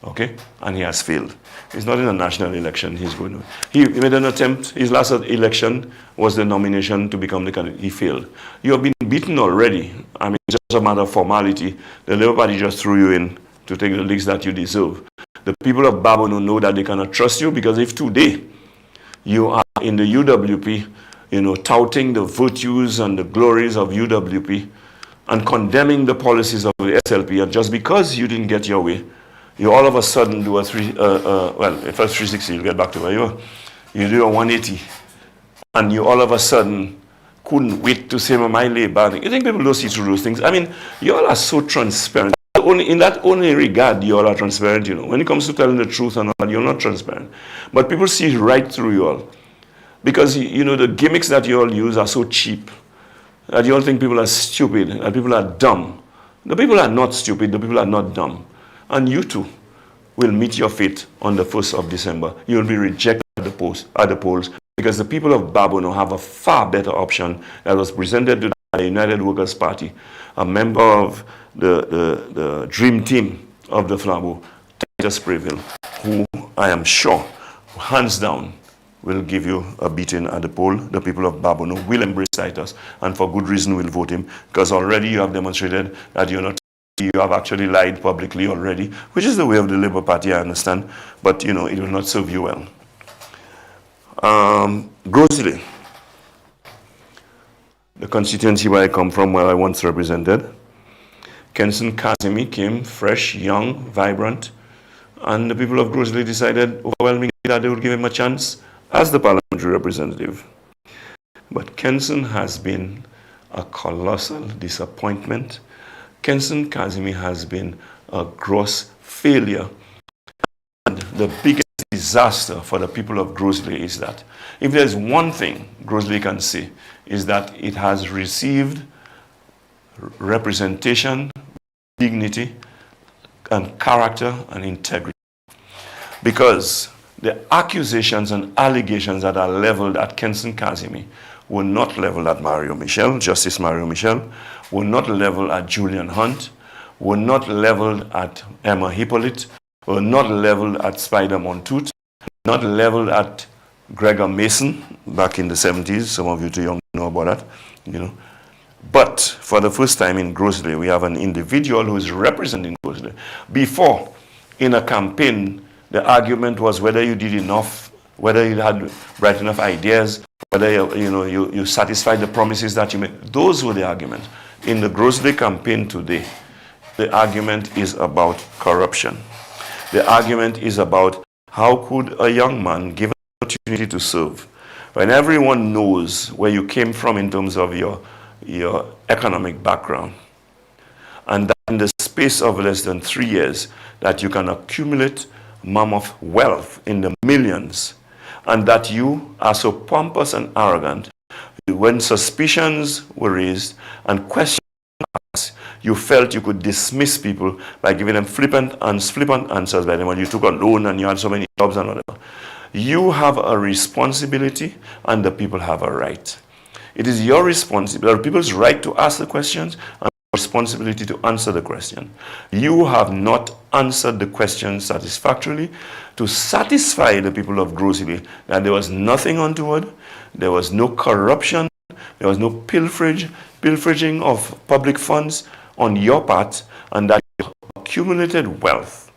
Okay? And he has failed. He's not in a national election. He's going to. He made an attempt. His last election was the nomination to become the candidate. He failed. You have been beaten already. I mean, it's just a matter of formality. The Labour Party just threw you in to take the licks that you deserve. The people of Babono know that they cannot trust you, because if today you are in the UWP, touting the virtues and the glories of UWP and condemning the policies of the SLP, and just because you didn't get your way, you all of a sudden do a first 360, you'll get back to where you are. You do a 180, and you all of a sudden couldn't wait to say, my Labour. You think people don't see through those things? I mean, you all are so transparent. In that only regard, you all are transparent, When it comes to telling the truth and all, you're not transparent. But people see right through you all. Because, the gimmicks that you all use are so cheap that you all think people are stupid, that people are dumb. The people are not stupid, the people are not dumb. And you too will meet your fate on the 1st of December. You will be rejected at the polls, because the people of Babono have a far better option that was presented to the United Workers' Party, a member of the dream team of the Flambeau, Titus Sprayville, who I am sure, hands down, will give you a beating at the poll. The people of Babono will embrace Titus, and for good reason will vote him, because already you have demonstrated that you have actually lied publicly already, which is the way of the Labour Party, I understand, but it will not serve you well. Grosley, the constituency where I come from, where I once represented, Kenson Kazimi came fresh, young, vibrant, and the people of Grosley decided overwhelmingly that they would give him a chance as the parliamentary representative. But Kenson has been a colossal disappointment. Kenson Kazimi has been a gross failure. And the biggest disaster for the people of Grosley is that if there's one thing Grosley can say, is that it has received representation, dignity, and character and integrity. Because the accusations and allegations that are leveled at Kenson Kazimi were not leveled at Mario Michel, Justice Mario Michel, were not leveled at Julian Hunt, were not leveled at Emma Hippolyte, were not leveled at Spider Montoute, not leveled at Gregor Mason back in the 70s. Some of you too young to know about that, But for the first time in Grosley, we have an individual who is representing Grosley. Before, in a campaign, the argument was whether you did enough, whether you had bright enough ideas, whether you satisfied the promises that you made. Those were the arguments. In the Grosley campaign today, the argument is about corruption. The argument is about how could a young man given an opportunity to serve, when everyone knows where you came from in terms of your economic background, and that in the space of less than 3 years that you can accumulate mammoth wealth in the millions, and that you are so pompous and arrogant, when suspicions were raised and questions asked, you felt you could dismiss people by giving them flippant answers by them when you took a loan and you had so many jobs and whatever. You have a responsibility and the people have a right. It is your responsibility, or people's right to ask the questions and responsibility to answer the question. You have not answered the question satisfactorily to satisfy the people of Grosley that there was nothing untoward, there was no corruption, there was no pilfering of public funds on your part, and that your accumulated wealth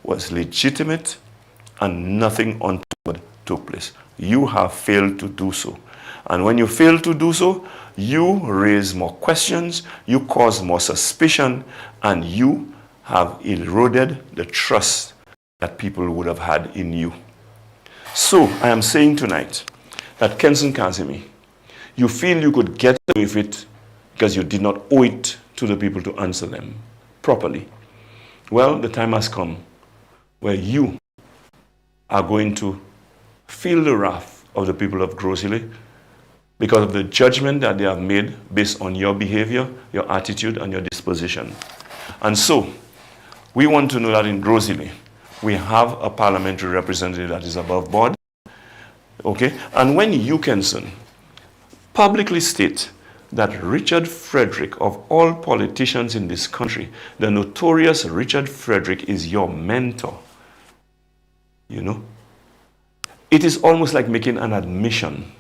was legitimate and nothing untoward took place. You have failed to do so. And when you fail to do so, you raise more questions, you cause more suspicion, and you have eroded the trust that people would have had in you. So, I am saying tonight that Kenson Kazimi, you feel you could get away with it because you did not owe it to the people to answer them properly. Well, the time has come where you are going to feel the wrath of the people of Grosley because of the judgment that they have made based on your behavior, your attitude, and your disposition. And so, we want to know that in Grosley, we have a parliamentary representative that is above board. Okay? And when you, Kenson, publicly state that Richard Frederick, of all politicians in this country, the notorious Richard Frederick is your mentor, you know, it is almost like making an admission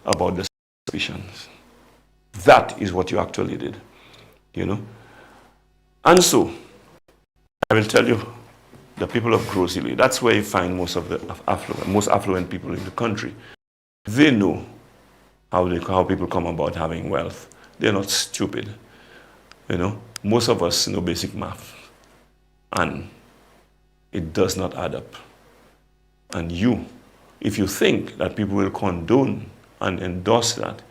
about the suspicions. That is what you actually did, you know. And so, I will tell you, the people of Grosili, that's where you find most of the most affluent people in the country. They know how people come about having wealth. They're not stupid, you know. Most of us know basic math, and it does not add up. And you, if you think that people will condone and endorse that,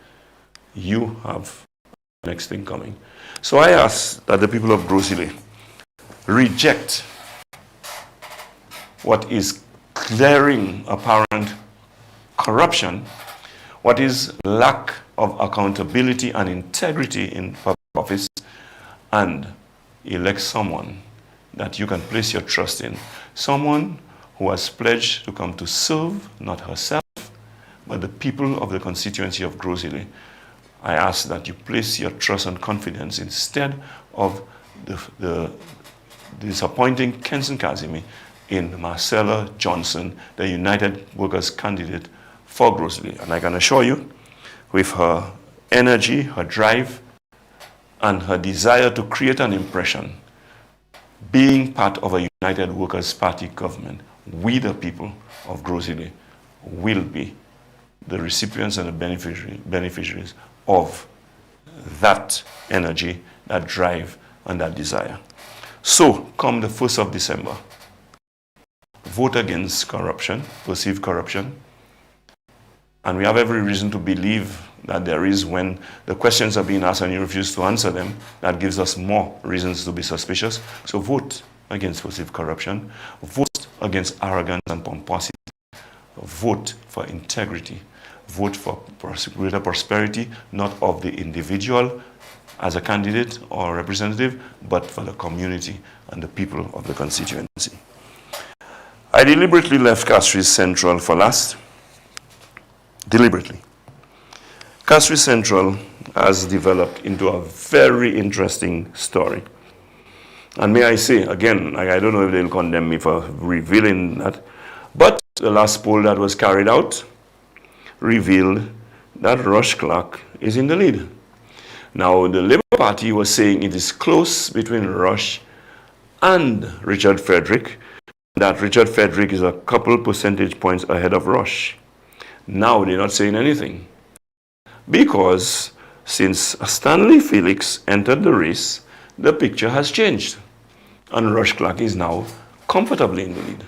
you have the next thing coming. So I ask that the people of Grosili reject what is glaring apparent corruption, what is lack of accountability and integrity in public office, and elect someone that you can place your trust in. Someone who has pledged to come to serve, not herself, but the people of the constituency of Grosili. I ask that you place your trust and confidence instead of the disappointing Kenson Kazimi in Marcella Johnson, the United Workers candidate for Grosili. And I can assure you, with her energy, her drive, and her desire to create an impression, being part of a United Workers Party government, we the people of Grosili will be the recipients and the beneficiaries of that energy, that drive, and that desire. So, come the 1st of December, vote against corruption, perceived corruption. And we have every reason to believe that there is, when the questions are being asked and you refuse to answer them, that gives us more reasons to be suspicious. So vote against perceived corruption. Vote against arrogance and pomposity. Vote for integrity. Vote for greater prosperity, not of the individual as a candidate or representative, but for the community and the people of the constituency. I deliberately left Castries Central for last. Deliberately. Castries Central has developed into a very interesting story. And may I say, again, I don't know if they'll condemn me for revealing that, but the last poll that was carried out revealed that Rush Clark is in the lead. Now, the Labour Party was saying it is close between Rush and Richard Frederick, that Richard Frederick is a couple percentage points ahead of Rush. Now they're not saying anything, because since Stanley Felix entered the race, the picture has changed, and Rush Clark is now comfortably in the lead.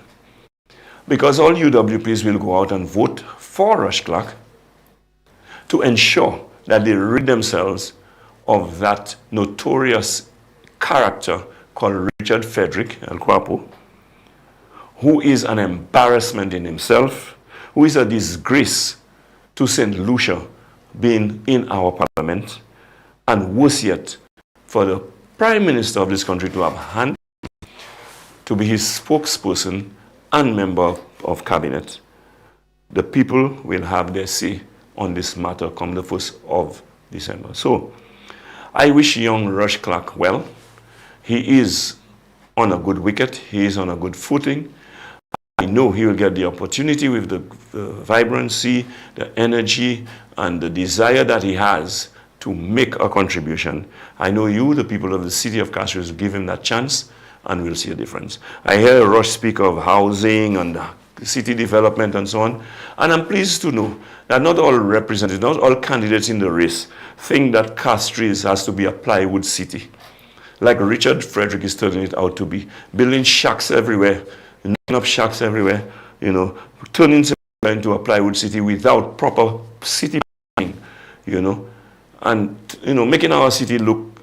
Because all UWPs will go out and vote for Rush Clark to ensure that they rid themselves of that notorious character called Richard Frederick El Guapo, who is an embarrassment in himself, who is a disgrace to St. Lucia being in our parliament, and worse yet, for the Prime Minister of this country to have handed to be his spokesperson and member of cabinet. The people will have their say on this matter come the 1st of December. So, I wish young Rush Clark well. He is on a good wicket. He is on a good footing. I know he will get the opportunity with the vibrancy, the energy, and the desire that he has to make a contribution. I know you, the people of the city of Castries, will give him that chance, and we'll see a difference. I hear Rush speak of housing and city development and so on, and I'm pleased to know that not all representatives, not all candidates in the race think that Castries has to be a plywood city, like Richard Frederick is turning it out to be, building shacks everywhere, knocking up shacks everywhere, you know, turning into a plywood city without proper city planning, you know, and, you know, making our city look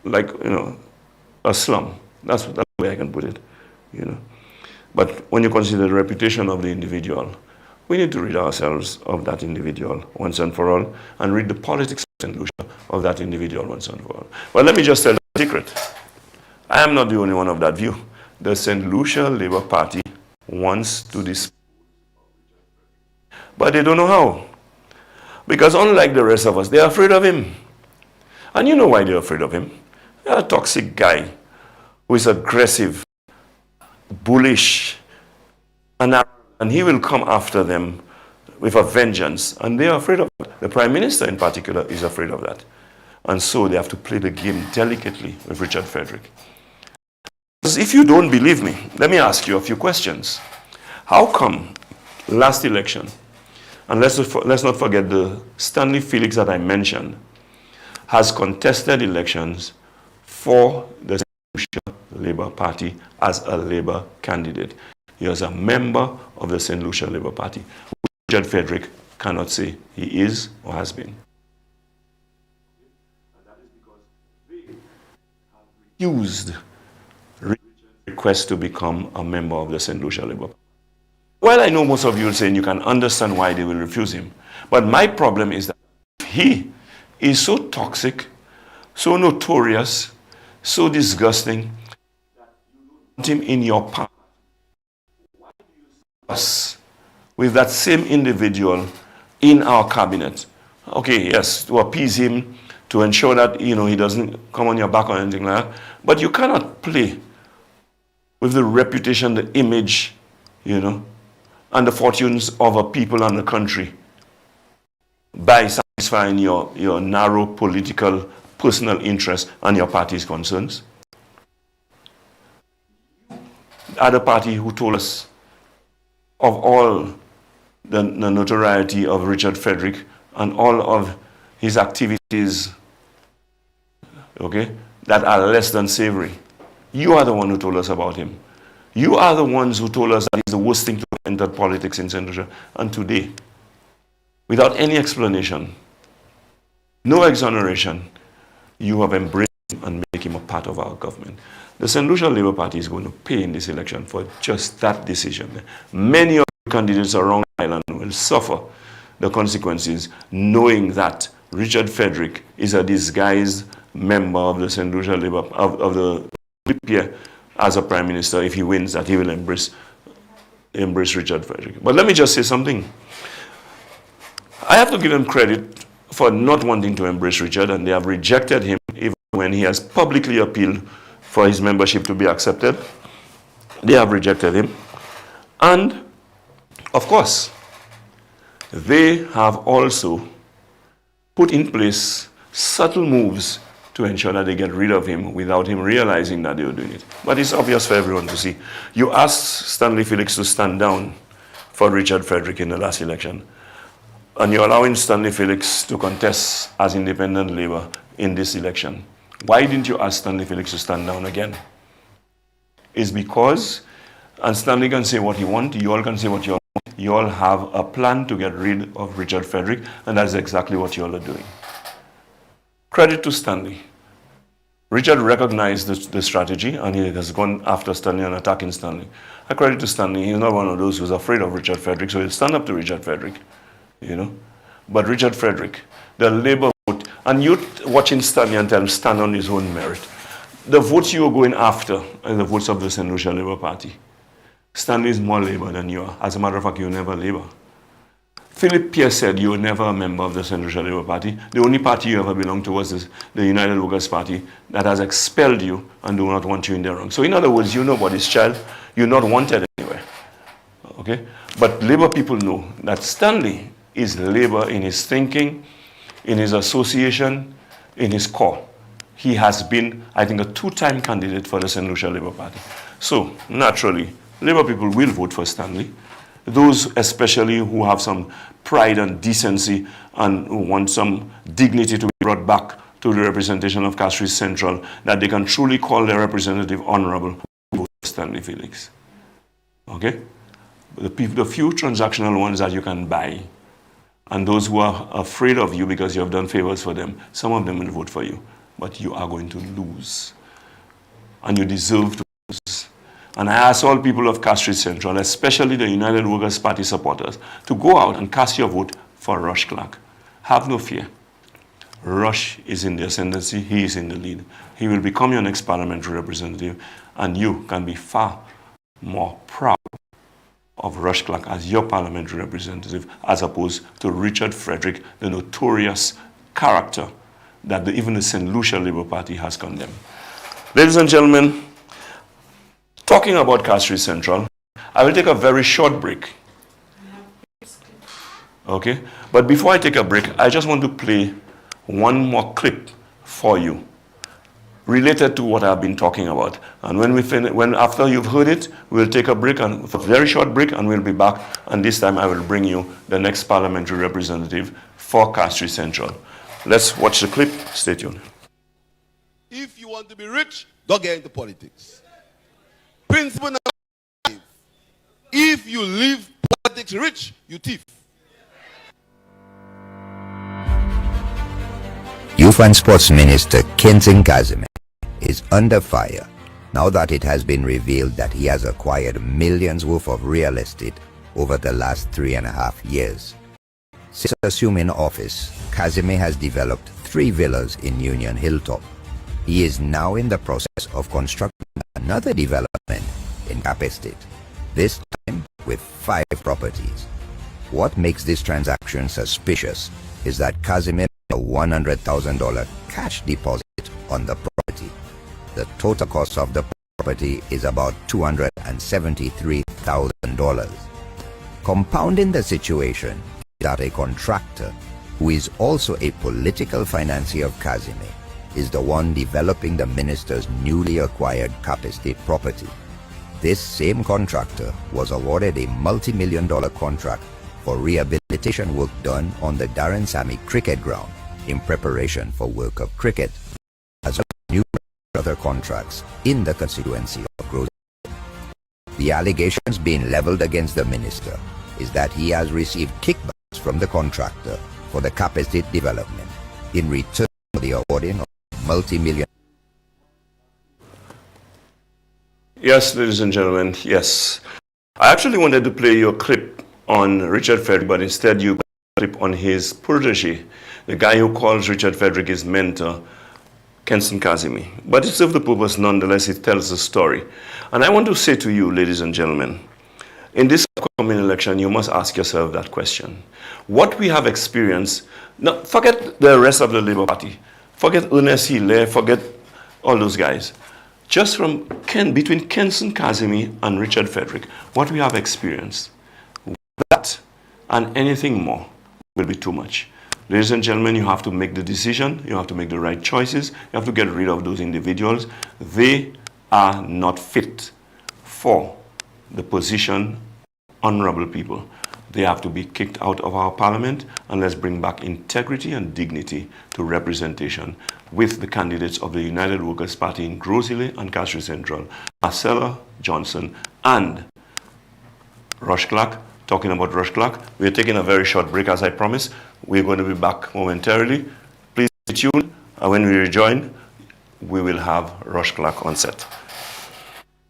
like, you know, a slum. That's the way I can put it, you know. But when you consider the reputation of the individual, we need to rid ourselves of that individual once and for all, and rid the politics of St. Lucia of that individual once and for all. Well, let me just tell you a secret. I am not the only one of that view. The St. Lucia Labour Party wants to dispose, but they don't know how. Because unlike the rest of us, they are afraid of him. And you know why they're afraid of him. They're a toxic guy who is aggressive, bullish, and he will come after them with a vengeance. And they are afraid of it. The Prime Minister in particular is afraid of that. And so they have to play the game delicately with Richard Frederick. Because if you don't believe me, let me ask you a few questions. How come last election, and let's not forget the Stanley Felix that I mentioned, has contested elections for the St. Lucia Labour Party as a Labour candidate. He was a member of the St. Lucia Labour Party. Richard Frederick cannot say he is or has been. And that is because they have refused request to become a member of the St. Lucia Labour Party. Well, I know most of you will say you can understand why they will refuse him. But my problem is that he is so toxic, so notorious, so disgusting, that you don't want him in your party. Why do you see us with that same individual in our cabinet? Okay, yes, to appease him, to ensure that he doesn't come on your back or anything like that. But you cannot play with the reputation, the image, and the fortunes of a people and the country by satisfying your narrow political, personal interests and your party's concerns. The other party who told us of all the notoriety of Richard Frederick and all of his activities, okay, that are less than savory. You are the one who told us about him. You are the ones who told us that he's the worst thing to have entered politics in St. Lucia. And today, without any explanation, no exoneration, you have embraced him and make him a part of our government. The St. Lucia Labour Party is going to pay in this election for just that decision. Many of the candidates around the island will suffer the consequences, knowing that Richard Frederick is a disguised member of the St. Lucia Labour, of the PPA, as a Prime Minister. If he wins, that he will embrace Richard Frederick. But let me just say something. I have to give them credit for not wanting to embrace Richard, and they have rejected him even when he has publicly appealed for his membership to be accepted. They have rejected him. And, of course, they have also put in place subtle moves to ensure that they get rid of him without him realizing that they were doing it. But it's obvious for everyone to see. You asked Stanley Felix to stand down for Richard Frederick in the last election, and you're allowing Stanley Felix to contest as independent Labour in this election. Why didn't you ask Stanley Felix to stand down again? It's because, and Stanley can say what he wants, you all can say what you all want, you all have a plan to get rid of Richard Frederick, and that's exactly what you all are doing. Credit to Stanley. Richard recognized the strategy, and he has gone after Stanley and attacking Stanley. I credit to Stanley. He's not one of those who's afraid of Richard Frederick, so he'll stand up to Richard Frederick, But Richard Frederick, the Labour vote, and you watching Stanley and tell him stand on his own merit. The votes you are going after are the votes of the St. Lucia Labour Party. Stanley is more Labour than you are. As a matter of fact, you're never Labour. Philip Pierce said you were never a member of the St. Lucia Labour Party. The only party you ever belonged to was the United Workers' Party that has expelled you and do not want you in their ranks. So in other words, you're nobody's child. You're not wanted anywhere. Okay? But Labour people know that Stanley is Labour in his thinking, in his association, in his core. He has been, I think, a two-time candidate for the St. Lucia Labour Party. So, naturally, Labour people will vote for Stanley. Those especially who have some pride and decency and who want some dignity to be brought back to the representation of Castries Central, that they can truly call their representative honorable, vote for Stanley Felix. Okay? The few transactional ones that you can buy, and those who are afraid of you because you have done favors for them, some of them will vote for you. But you are going to lose. And you deserve to lose. And I ask all people of Castries Central, especially the United Workers' Party supporters, to go out and cast your vote for Rush Clark. Have no fear. Rush is in the ascendancy. He is in the lead. He will become your next parliamentary representative, and you can be far more proud of Rush Clark as your parliamentary representative, as opposed to Richard Frederick, the notorious character that even the St. Lucia Labour Party has condemned. Ladies and gentlemen, talking about Castries Central, I will take a very short break. Okay? But before I take a break, I just want to play one more clip for you related to what I've been talking about. And when after you've heard it, we'll take a break, and a very short break, and we'll be back. And this time I will bring you the next parliamentary representative for Castries Central. Let's watch the clip. Stay tuned. If you want to be rich, don't get into politics. Principle number 5. If you leave politics rich, you thief. Youth and Sports Minister Kenson Kazime is under fire now that it has been revealed that he has acquired millions worth of real estate over the last 3.5 years. Since assuming office, Kazime has developed 3 villas in Union Hilltop. He is now in the process of constructing another development in Cap Estate, this time with 5 properties. What makes this transaction suspicious is that Kazime made a $100,000 cash deposit on the property. The total cost of the property is about $273,000. Compounding the situation is that a contractor, who is also a political financier of Kazime, is the one developing the minister's newly acquired Cap Estate property. This same contractor was awarded a multi-million-dollar contract for rehabilitation work done on the Darren Sammy cricket ground in preparation for World Cup cricket, as well as numerous other contracts in the constituency of Gros. The allegations being leveled against the minister is that he has received kickbacks from the contractor for the Cap Estate development in return for the awarding of multi-million. Yes, ladies and gentlemen, yes. I actually wanted to play you a clip on Richard Frederick, but instead you put a clip on his protege, the guy who calls Richard Frederick his mentor, Kenson Kazime. But it serves the purpose nonetheless, it tells the story. And I want to say to you, ladies and gentlemen, in this upcoming election, you must ask yourself that question. What we have experienced, now forget the rest of the Labour Party, forget Ernest Hilaire, forget all those guys. Just from between Kenson Kazime and Richard Frederick, what we have experienced, that and anything more will be too much. Ladies and gentlemen, you have to make the decision, you have to make the right choices, you have to get rid of those individuals. They are not fit for the position, honorable people. They have to be kicked out of our parliament, and let's bring back integrity and dignity to representation with the candidates of the United Workers' Party in Gros Islet and Castries Central, Marcella Johnson and Rush Clark. Talking about Rush Clark, we're taking a very short break, as I promised. We're going to be back momentarily. Please stay tuned, and when we rejoin, we will have Rush Clark on set.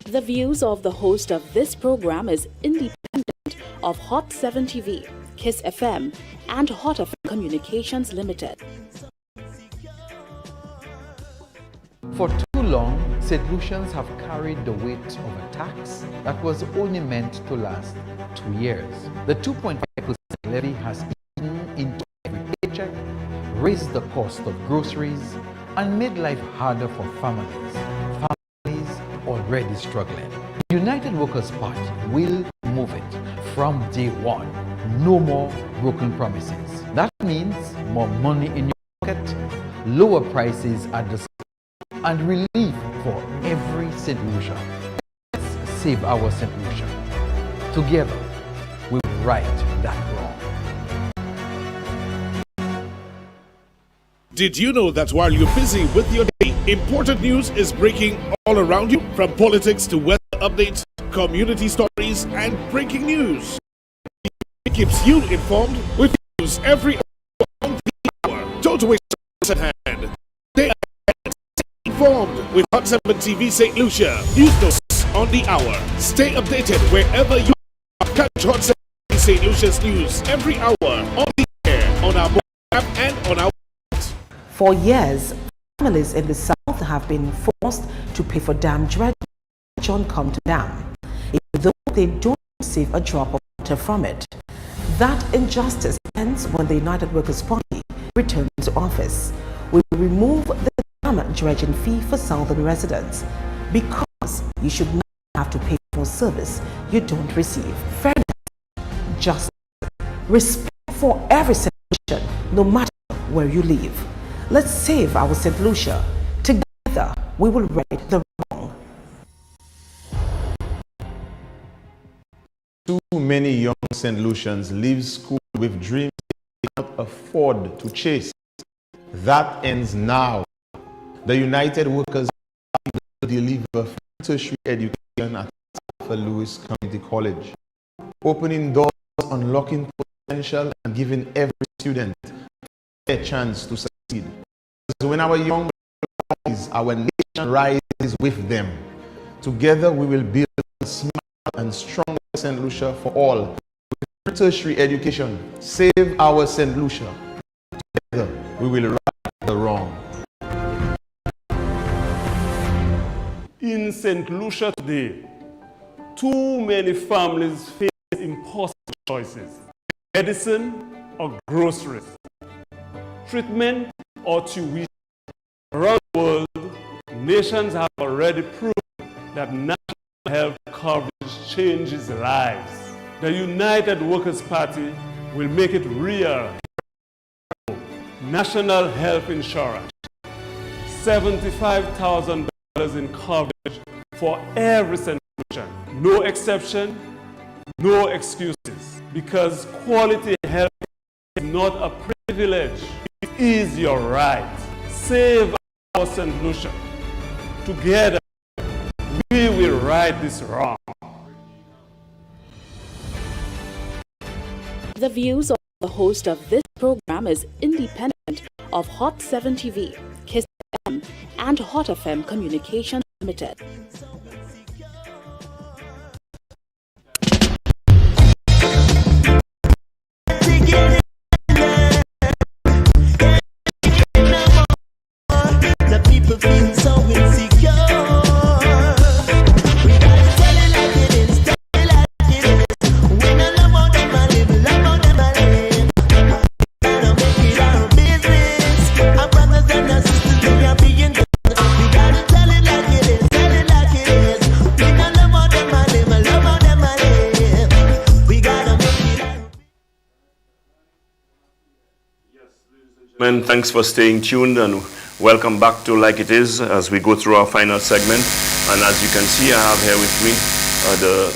The views of the host of this program is independent of Hot 7 TV, Kiss FM, and Hot FM Communications Limited. For too long, St. Lucians have carried the weight of a tax that was only meant to last 2 years. The 2.5% levy has eaten into every paycheck, raised the cost of groceries, and made life harder for families already struggling. The United Workers' Party will move it from day one. No more broken promises. That means more money in your pocket, lower prices at the and relief for every St. Lucia. Let's save our St. Lucia. Together, we will right that wrong. Did you know that while you're busy with your day, important news is breaking all around you? From politics to weather updates, community stories, and breaking news. It keeps you informed with news every hour. Don't waste your time at hand. Stay informed with Hot 7 TV St. Lucia. News notes on the hour. Stay updated wherever you are. Catch Hot 7 TV St. Lucia's news every hour on the air, on our mobile app, and on our. For years, families in the south have been forced to pay for dam dredging at John Compton Dam, even though they don't receive a drop of water from it. That injustice ends when the United Workers' Party returns to office. we will remove the dam dredging fee for southern residents because you should not have to pay for service you don't receive. Fairness, justice, respect for every St. Lucian, no matter where you live. Let's save our St. Lucia. Together, we will right the wrong. Too many young St. Lucians leave school with dreams they cannot afford to chase. That ends now. The United Workers Party will deliver tertiary education at Christopher Lewis Community College, opening doors, unlocking potential, and giving every student a chance to succeed. Because when our young rise, our nation rises with them. Together we will build a smart and strong St. Lucia for all. With tertiary education, save our St. Lucia. Together we will right the wrong. In St. Lucia today, too many families face impossible choices: medicine or groceries, treatment or tuition. Around the world, nations have already proved that national health coverage changes lives. The United Workers Party will make it real. National health insurance, $75,000 in coverage for every St. Lucian. No exception, no excuses. Because quality health is not a privilege, it is your right. Save our St. Lucia. Together, we will right this wrong. The views of the host of this program is independent of Hot 7 TV, Kiss FM, and Hot FM Communications Limited. The people feel so insecure. We gotta tell it like it is, tell it like it is. We don't love how them a live, love how them a live. Gotta make it our business. Our brothers and our sisters, they are being good. We gotta tell it like it is, tell it like it is. We don't love how them a live, love how them a live. We gotta make it our Man, thanks for staying tuned and welcome back to Like It Is as we go through our final segment. And as you can see, I have here with me the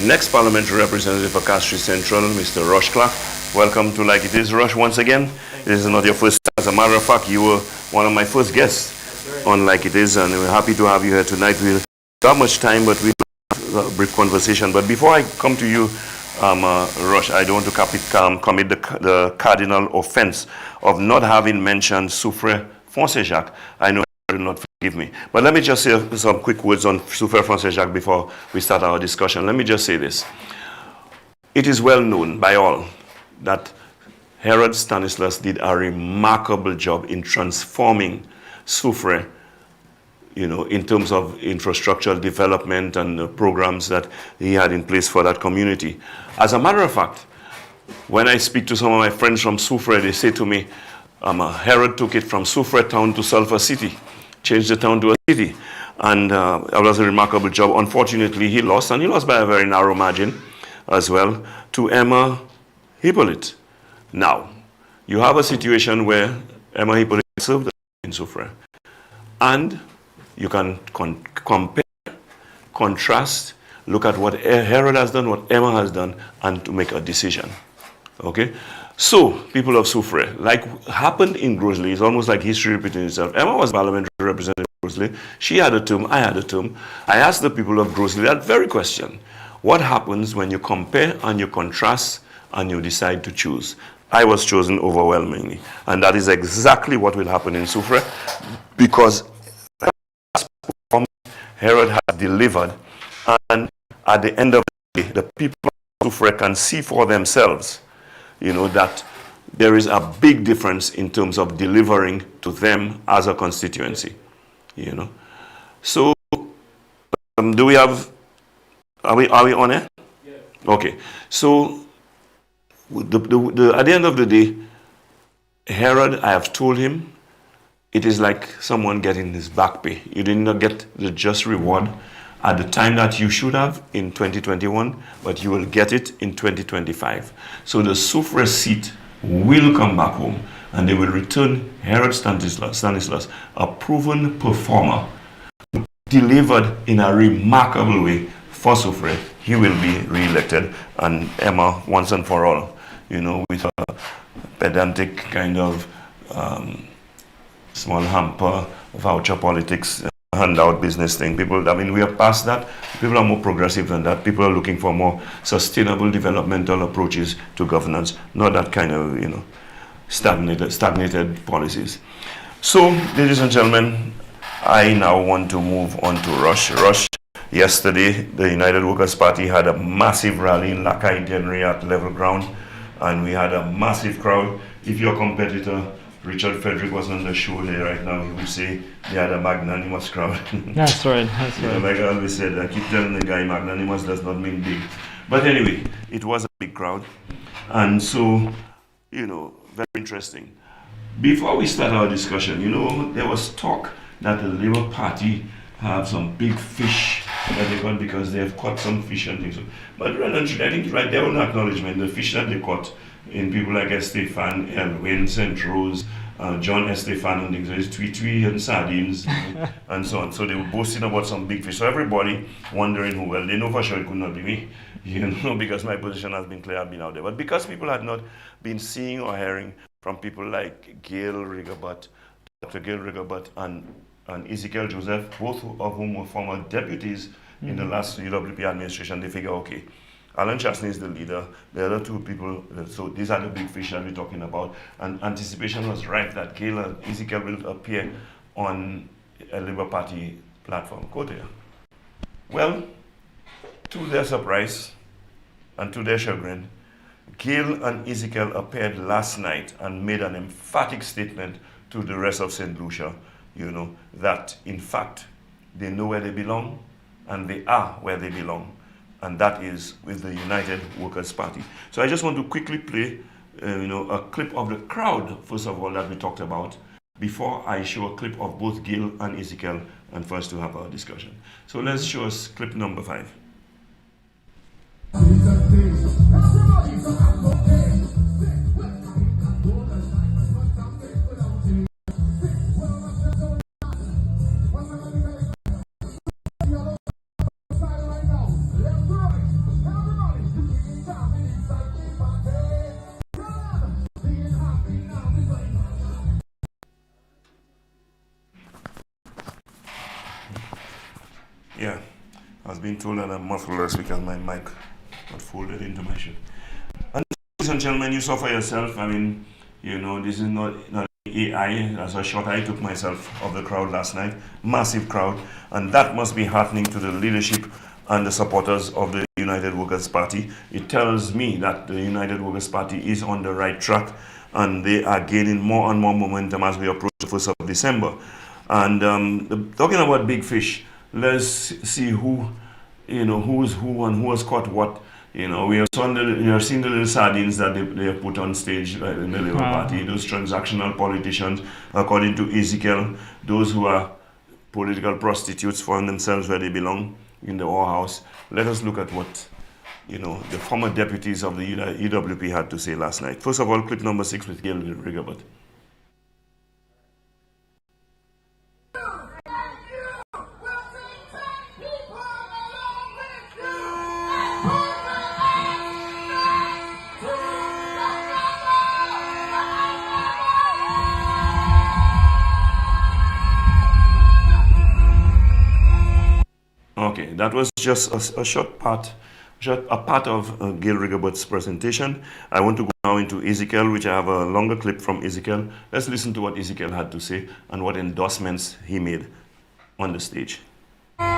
next parliamentary representative for Castries Central, Mr. Rush Clark. Welcome to Like It Is, Rush, once again. This is not your first time. As a matter of fact, you were one of my first guests on Like It Is, and we're happy to have you here tonight. We'll not have much time, but we'll have a brief conversation. But before I come to you, Rush, I don't want to commit the cardinal offense of not having mentioned Soufrière Foncé-Jacques. I know you will not forgive me. But let me just say some quick words on Soufrière Foncé-Jacques before we start our discussion. Let me just say this. It is well known by all that Herod Stanislas did a remarkable job in transforming Soufrière, in terms of infrastructural development and the programs that he had in place for that community. As a matter of fact, when I speak to some of my friends from Soufrière, they say to me, Herod took it from Soufrière town to Sulphur City, changed the town to a city. And that was a remarkable job. Unfortunately, he lost, and he lost by a very narrow margin as well, to Emma Hippolyte. Now, you have a situation where Emma Hippolyte served in Soufrière. And you can compare, contrast, look at what Herod has done, what Emma has done, and to make a decision. Okay? So, people of Soufrière, like happened in Grosley, it's almost like history repeating itself. Emma was parliamentary representative of Grosley. She had a term, I had a term. I asked the people of Grosley that very question. What happens when you compare and you contrast and you decide to choose? I was chosen overwhelmingly. And that is exactly what will happen in Soufrière, because Herod has delivered, and at the end of the day, the people of Soufrière can see for themselves, that there is a big difference in terms of delivering to them as a constituency, So, do we have, are we on air? Yeah. Okay. So, at the end of the day, Herod, I have told him it is like someone getting his back pay. You did not get the just reward at the time that you should have in 2021, but you will get it in 2025. So the Soufriere seat will come back home, and they will return Herod Stanislas, a proven performer, delivered in a remarkable way for Soufriere. He will be re-elected, and Emma, once and for all, with a pedantic kind of small hamper, voucher politics, handout business thing. People, we are past that. People are more progressive than that. People are looking for more sustainable developmental approaches to governance, not that kind of, stagnated policies. So, ladies and gentlemen, I now want to move on to Rush. Yesterday, the United Workers' Party had a massive rally in Lakai Dennery at Level Ground, and we had a massive crowd. If your competitor, Richard Frederick, was on the show here right now, he would say they had a magnanimous crowd. That's right. Like I always said, I keep telling the guy, magnanimous does not mean big. But anyway, it was a big crowd. And so, very interesting. Before we start our discussion, there was talk that the Labour Party have some big fish that they caught because they have caught some fish and things. But I think it's right, their own acknowledgement, the fish that they caught in people like Estefan, Elwin, St. Rose, John Estefan and things, there's Tweet and sardines and so on. So they were boasting about some big fish. So everybody wondering who, well, they know for sure it could not be me, because my position has been clear, I've been out there. But because people had not been seeing or hearing from people like Gail Rigobert, Dr. Gail Rigobert and Ezekiel Joseph, both of whom were former deputies in the last UWP administration, they figure, okay, Alan Chastney is the leader, the other two people, so these are the big fish that we're talking about, and anticipation was ripe that Gail and Ezekiel will appear on a Labour Party platform. Go there. Well, to their surprise and to their chagrin, Gail and Ezekiel appeared last night and made an emphatic statement to the rest of St. Lucia, that in fact they know where they belong and they are where they belong, and that is with the United Workers' Party. So I just want to quickly play a clip of the crowd, first of all, that we talked about, before I show a clip of both Gail and Ezekiel, and for us to have our discussion. So let's show us clip number 5. Yeah, I was being told that I'm muffled because my mic got folded into my shirt. And ladies and gentlemen, you saw for yourself, this is not AI. That's a shot I took myself of the crowd last night. Massive crowd. And that must be heartening to the leadership and the supporters of the United Workers' Party. It tells me that the United Workers' Party is on the right track, and they are gaining more and more momentum as we approach the 1st of December. And talking about big fish, let's see who is who and who has caught what. We have seen the little sardines that they have put on stage in the Labour Party, those transactional politicians, according to Ezekiel, those who are political prostitutes, found themselves where they belong, in the War House. Let us look at what the former deputies of the UWP had to say last night. First of all, clip number 6 with Gail Rigobert. Okay, that was just a short part of Gail Rigobert's presentation. I want to go now into Ezekiel, which I have a longer clip from Ezekiel. Let's listen to what Ezekiel had to say and what endorsements he made on the stage. Good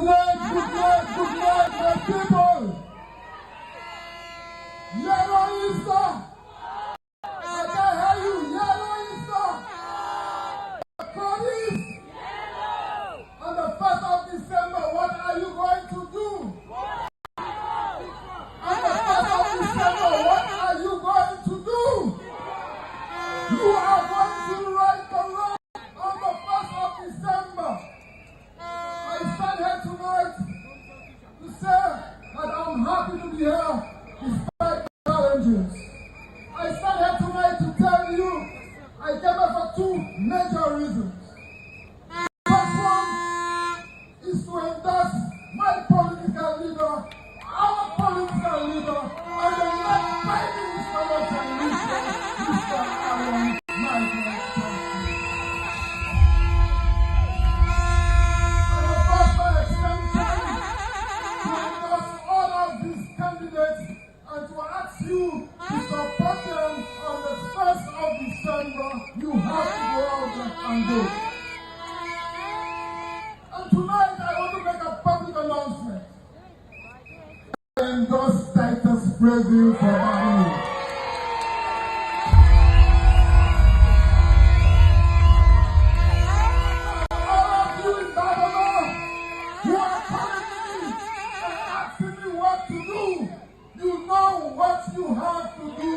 night, my people. Yellow Easter. I can hear you. Yellow Easter. On the 1st of December, what are you going to do? On the 1st of December, what are you going to do? tonight I want to make a public announcement. I endorse Titus Brazil for Babylon. What you have to do,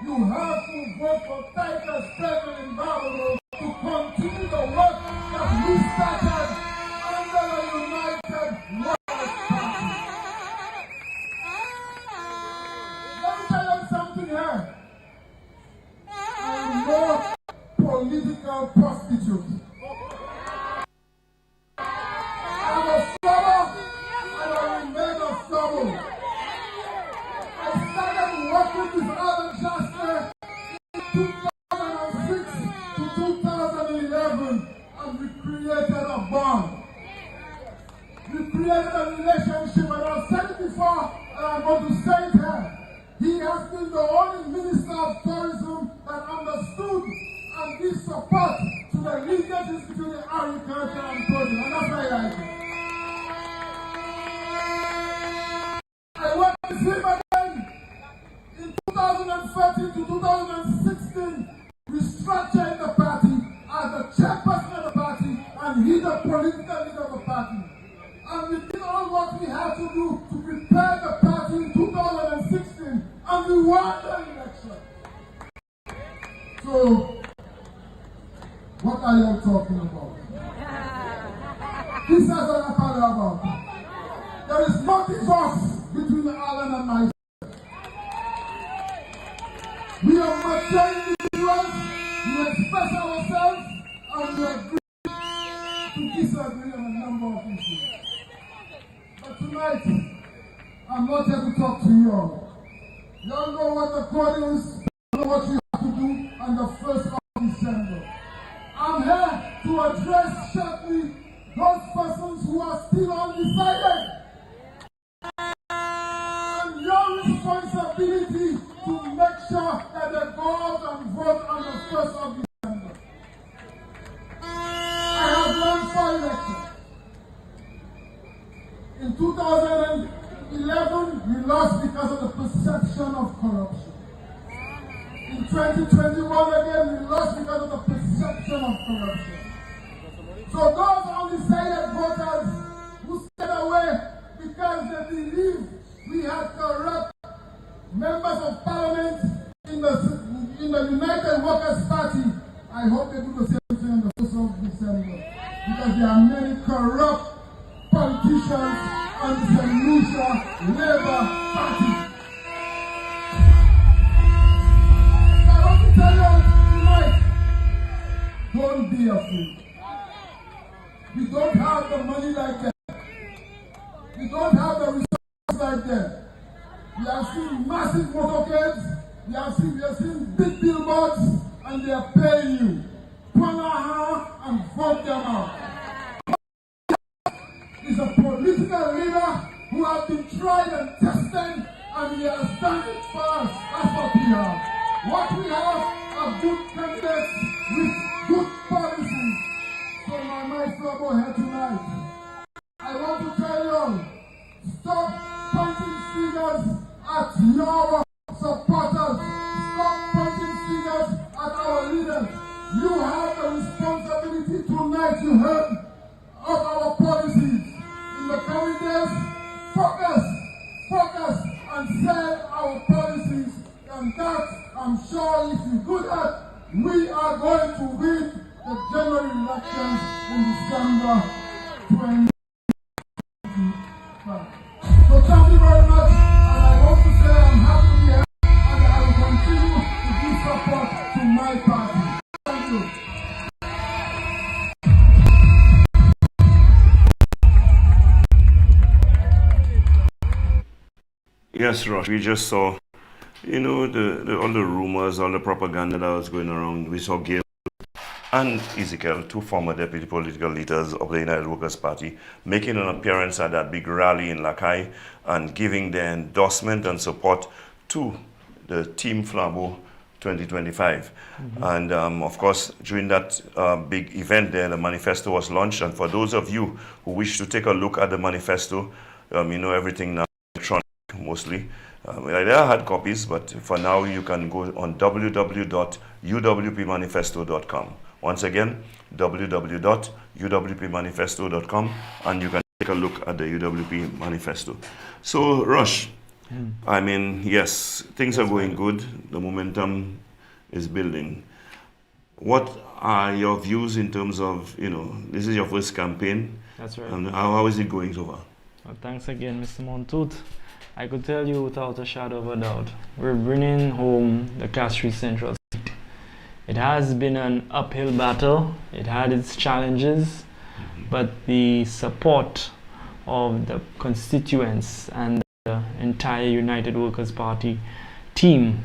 you have to vote for Titus Brazil in Babylon to continue the work that we started under the United Workers' Party. Let me tell you something here. I'm not political prostitute. I'm a trouble and I remain a trouble. I started working with Alan Jasper in 2006 to 2011, and we created a bond. We created a relationship, and I've said it before, and I'm going to say it here. He has been the only minister of tourism that understood and gives support to the linkages between agriculture and tourism, and that's why I like it. I worked with him again in 2013 to 2016, restructuring the party as the chairperson of the party and he the political leader of the party. And we did all what we had to do to prepare the party in 2016, and we won the election. So, what are you talking about? This is what I'm talking about. There is no divorce between Alan and myself. We are mature individuals, we express ourselves, and we agree to disagree on a number of issues. But tonight, I'm not here to talk to you all. You all know what the code is, you know what you have to do on the 1st of December. I'm here to address shortly those persons who are still undecided. And your responsibility to make sure that they go out and vote on the 1st of December. I have run for election. In 2011, we lost because of the perception of corruption. In 2021 again, we lost because of the perception of corruption. So those undecided voters who stayed away because they believe we had corrupt members of parliament in the United Workers' Party, I hope they do the same thing on the 1st of December. Because there are many corrupt politicians on the St. Lucia Labour Party. I want to tell you tonight, don't be afraid. We don't have the money like that. We don't have the resources like that. We have seen massive motorcades, we have seen big billboards, and they are paying you. Panaha and vote them out. He's a political leader who has been tried and tested, and he has done it for us. That's what we have. What we have are good candidates with good policies. So my trouble here tonight, I want to tell you all, stop pointing fingers at your supporters. Stop pointing fingers at our leaders. You have the responsibility tonight, you heard, of our policies. In the coming days, focus and set our policies. And that, I'm sure if you do that, we are going to win the general elections in December 2025. So thank you very much, and I want to say I'm happy to be here, and I will continue to give support to my party. Thank you. Yes, Rush, we just saw, you know, all the rumors, all the propaganda that was going around. We saw Gail and Ezekiel, two former deputy political leaders of the United Workers' Party, making an appearance at that big rally in Lakai and giving their endorsement and support to the Team Flabo 2025. And of course, during that big event there, the manifesto was launched. And for those of you who wish to take a look at the manifesto, you know everything now electronic mostly. There are hard copies, but for now you can go on www.uwpmanifesto.com. Once again, www.uwpmanifesto.com, and you can take a look at the UWP manifesto. So, Rush, I mean, yes, things are going good. The momentum is building. What are your views in terms of, you know, this is your first campaign? That's right. And how is it going so far? Well, thanks again, Mr. Montoot. I could tell you without a shadow of a doubt, we're bringing home the Castries Central seat. It has been an uphill battle. It had its challenges, but the support of the constituents and the entire United Workers' Party team,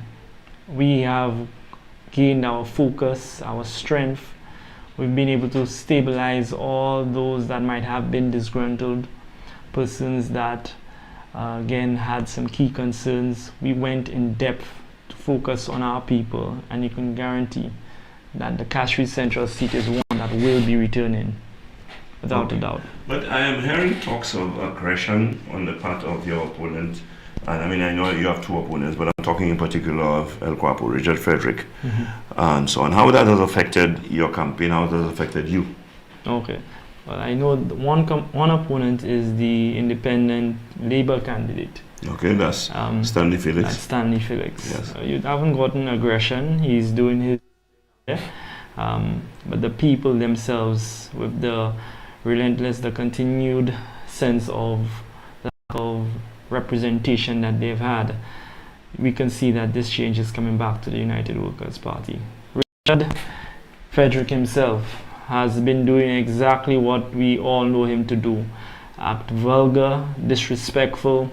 we have gained our focus, our strength. We've been able to stabilize all those that might have been disgruntled, persons that again had some key concerns. We went in depth to focus on our people, and you can guarantee that the Castries Central seat is one that will be returning without a doubt. But I am hearing talks of aggression on the part of your opponent. And I mean, I know you have two opponents, but I'm talking in particular of El Guapo, Richard Frederick, and so on. How that has affected your campaign? How that has affected you? Okay. Well, I know one opponent is the independent Labour candidate. Okay, that's Stanley Felix. That's Stanley Felix. Yes. You haven't gotten aggression. He's doing his but the people themselves, with the the continued sense of lack of representation that they've had, we can see that this change is coming back to the United Workers' Party. Richard Frederick himself has been doing exactly what we all know him to do: act vulgar, disrespectful,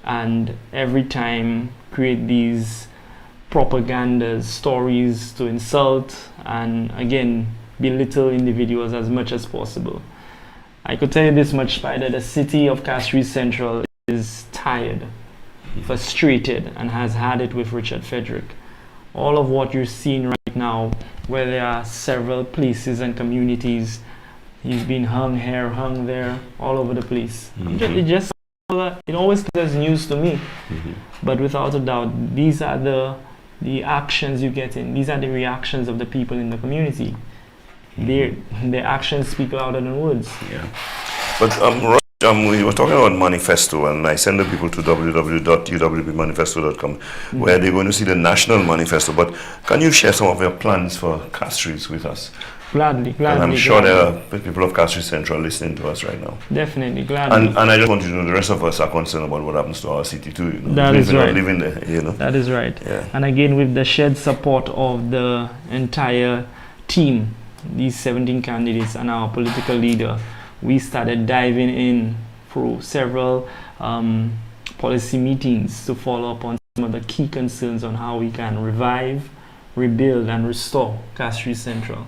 and every time create these propagandas, stories to insult and again belittle individuals as much as possible. I could tell you this much, Spider: the city of Castries Central is tired, frustrated, and has had it with Richard Frederick. All of what you're seeing right now, where there are several places and communities, he's been hung here, hung there, all over the place. It always comes news to me, but without a doubt, these are the actions you get in. These are the reactions of the people in the community. Their actions speak louder than words. Yeah. But we were talking about manifesto, and I send the people to www.uwpmanifesto.com, where they're going to see the national manifesto. But can you share some of your plans for Castries with us? Gladly. And I'm sure there are people of Castries Central listening to us right now. Definitely, gladly. And I just want you to know the rest of us are concerned about what happens to our city too. You know? That is right. Living there, you know. That is right. Yeah. And again, with the shared support of the entire team, these 17 candidates and our political leader, we started diving in through several policy meetings to follow up on some of the key concerns on how we can revive, rebuild, and restore Castries Central.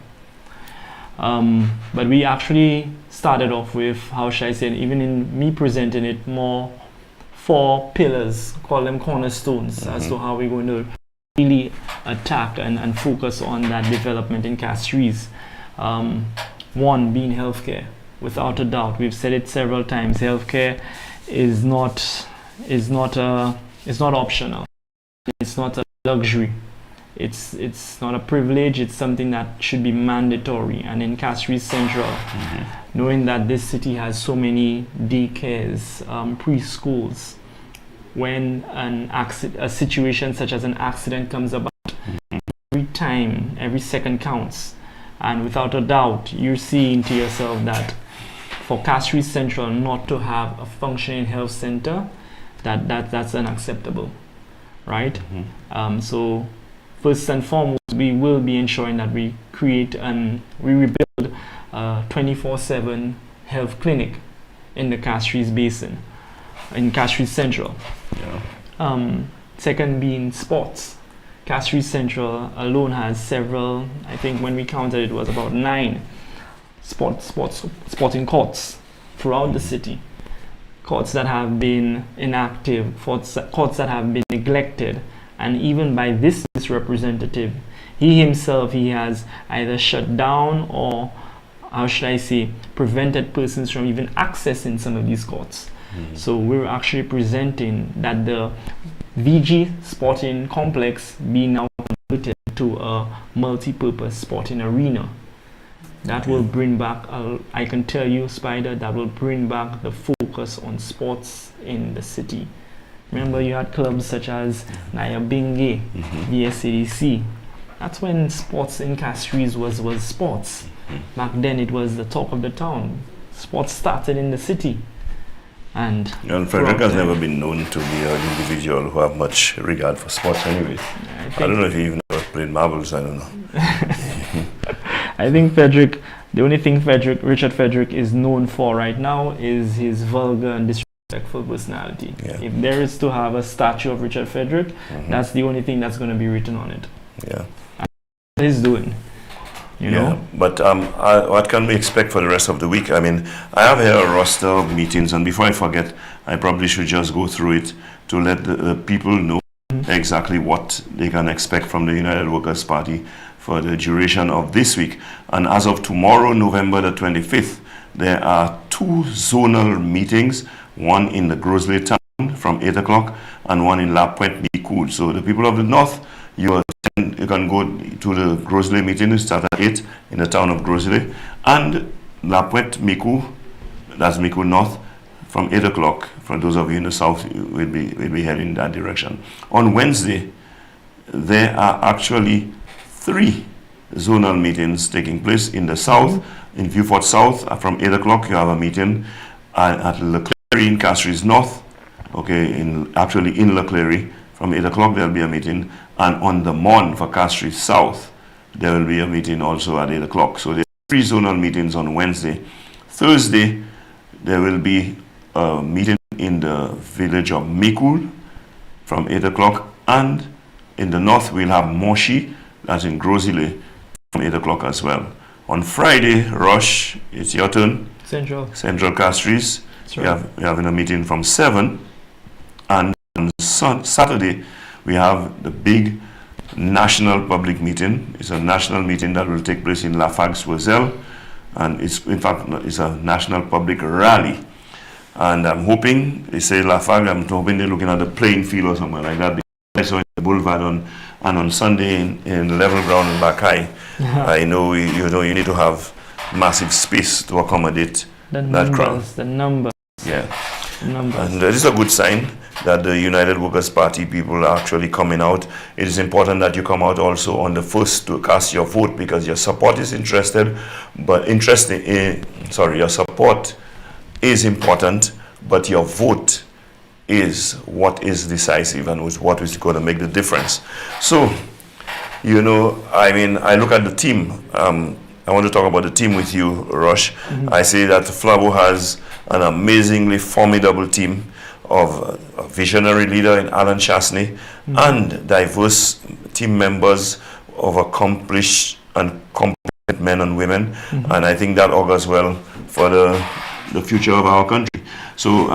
But we actually started off with, how should I say it, even in me presenting it, more 4 pillars, call them cornerstones, as to how we're going to really attack and focus on that development in Castries. One being healthcare. Without a doubt, we've said it several times, healthcare is not optional. It's not a luxury. It's not a privilege. It's something that should be mandatory. And in Castries Central, knowing that this city has so many daycares, preschools, when a situation such as an accident comes about, every time, every second counts. And without a doubt, you're seeing to yourself that for Castries Central not to have a functioning health center, that's unacceptable, right? So first and foremost, we will be ensuring that we create and we rebuild a 24/7 health clinic in the Castries Basin, in Castries Central. Second being sports. Castries Central alone has several, I think when we counted it was about 9 sporting courts throughout the city. Courts that have been inactive, courts that have been neglected, And even by this representative, he himself, he has either shut down or, how should I say, prevented persons from even accessing some of these courts. So we're actually presenting that the VG Sporting Complex be now converted to a multi-purpose sporting arena. That will bring back, I can tell you, Spider, that will bring back the focus on sports in the city. Remember, you had clubs such as Nyabinghi, the SADC. That's when sports in Castries was sports. Back then, it was the talk of the town. Sports started in the city. And Frederick has never been known to be an individual who have much regard for sports anyway. I don't know if he even ever played marbles, I don't know. I think Frederick, the only thing Richard Frederick is known for right now is his vulgar and disrespectful personality. Yeah. If there is to have a statue of Richard Frederick, that's the only thing that's going to be written on it. Yeah. And what he's doing. You know? But what can we expect for the rest of the week? I mean, I have here a roster of meetings, and before I forget, I probably should just go through it to let the people know exactly what they can expect from the United Workers' Party for the duration of this week. And as of tomorrow, November the 25th, there are 2 zonal meetings, one in the Grosley town from 8 o'clock and one in La Pointe Micoud. So the people of the north, you can go to the Grosley meeting, it starts at 8 in the town of Grosley, and La Pointe Micoud, that's Micoud North, from 8 o'clock. For those of you in the south, will be heading in that direction. On Wednesday, there are actually 3 zonal meetings taking place in the south. In Vieux Fort South, from 8 o'clock, you have a meeting at Leclerc in Castries North. Okay, in Leclerc, from 8 o'clock there will be a meeting, and on the Mon for Castries South, there will be a meeting also at 8 o'clock. So there are 3 zonal meetings on Wednesday. Thursday, there will be a meeting in the village of Micoud from 8 o'clock, and in the north we'll have Moshi, that's in Grosley, from 8 o'clock as well. On Friday, Rush, it's your turn. Central Castries. Right. We're having a meeting from 7, and on Saturday, we have the big national public meeting. It's a national meeting that will take place in Lafargue-Soisel, and it's a national public rally. And I'm hoping, they say Lafargue, I'm hoping they're looking at the playing field or somewhere like that. I saw in the boulevard and on Sunday in level ground in Bakai. I know you need to have massive space to accommodate that crowd. The numbers. Yeah. And this is a good sign that the United Workers' Party people are actually coming out. It is important that you come out also on the 1st to cast your vote, because your support is your support is important, but your vote is what is decisive and is what is going to make the difference. So, I look at the team. I want to talk about the team with you, Rush. I say that Flabo has an amazingly formidable team of a visionary leader in Alan Chasney and diverse team members of accomplished and competent men and women. And I think that augurs well for the future of our country. So,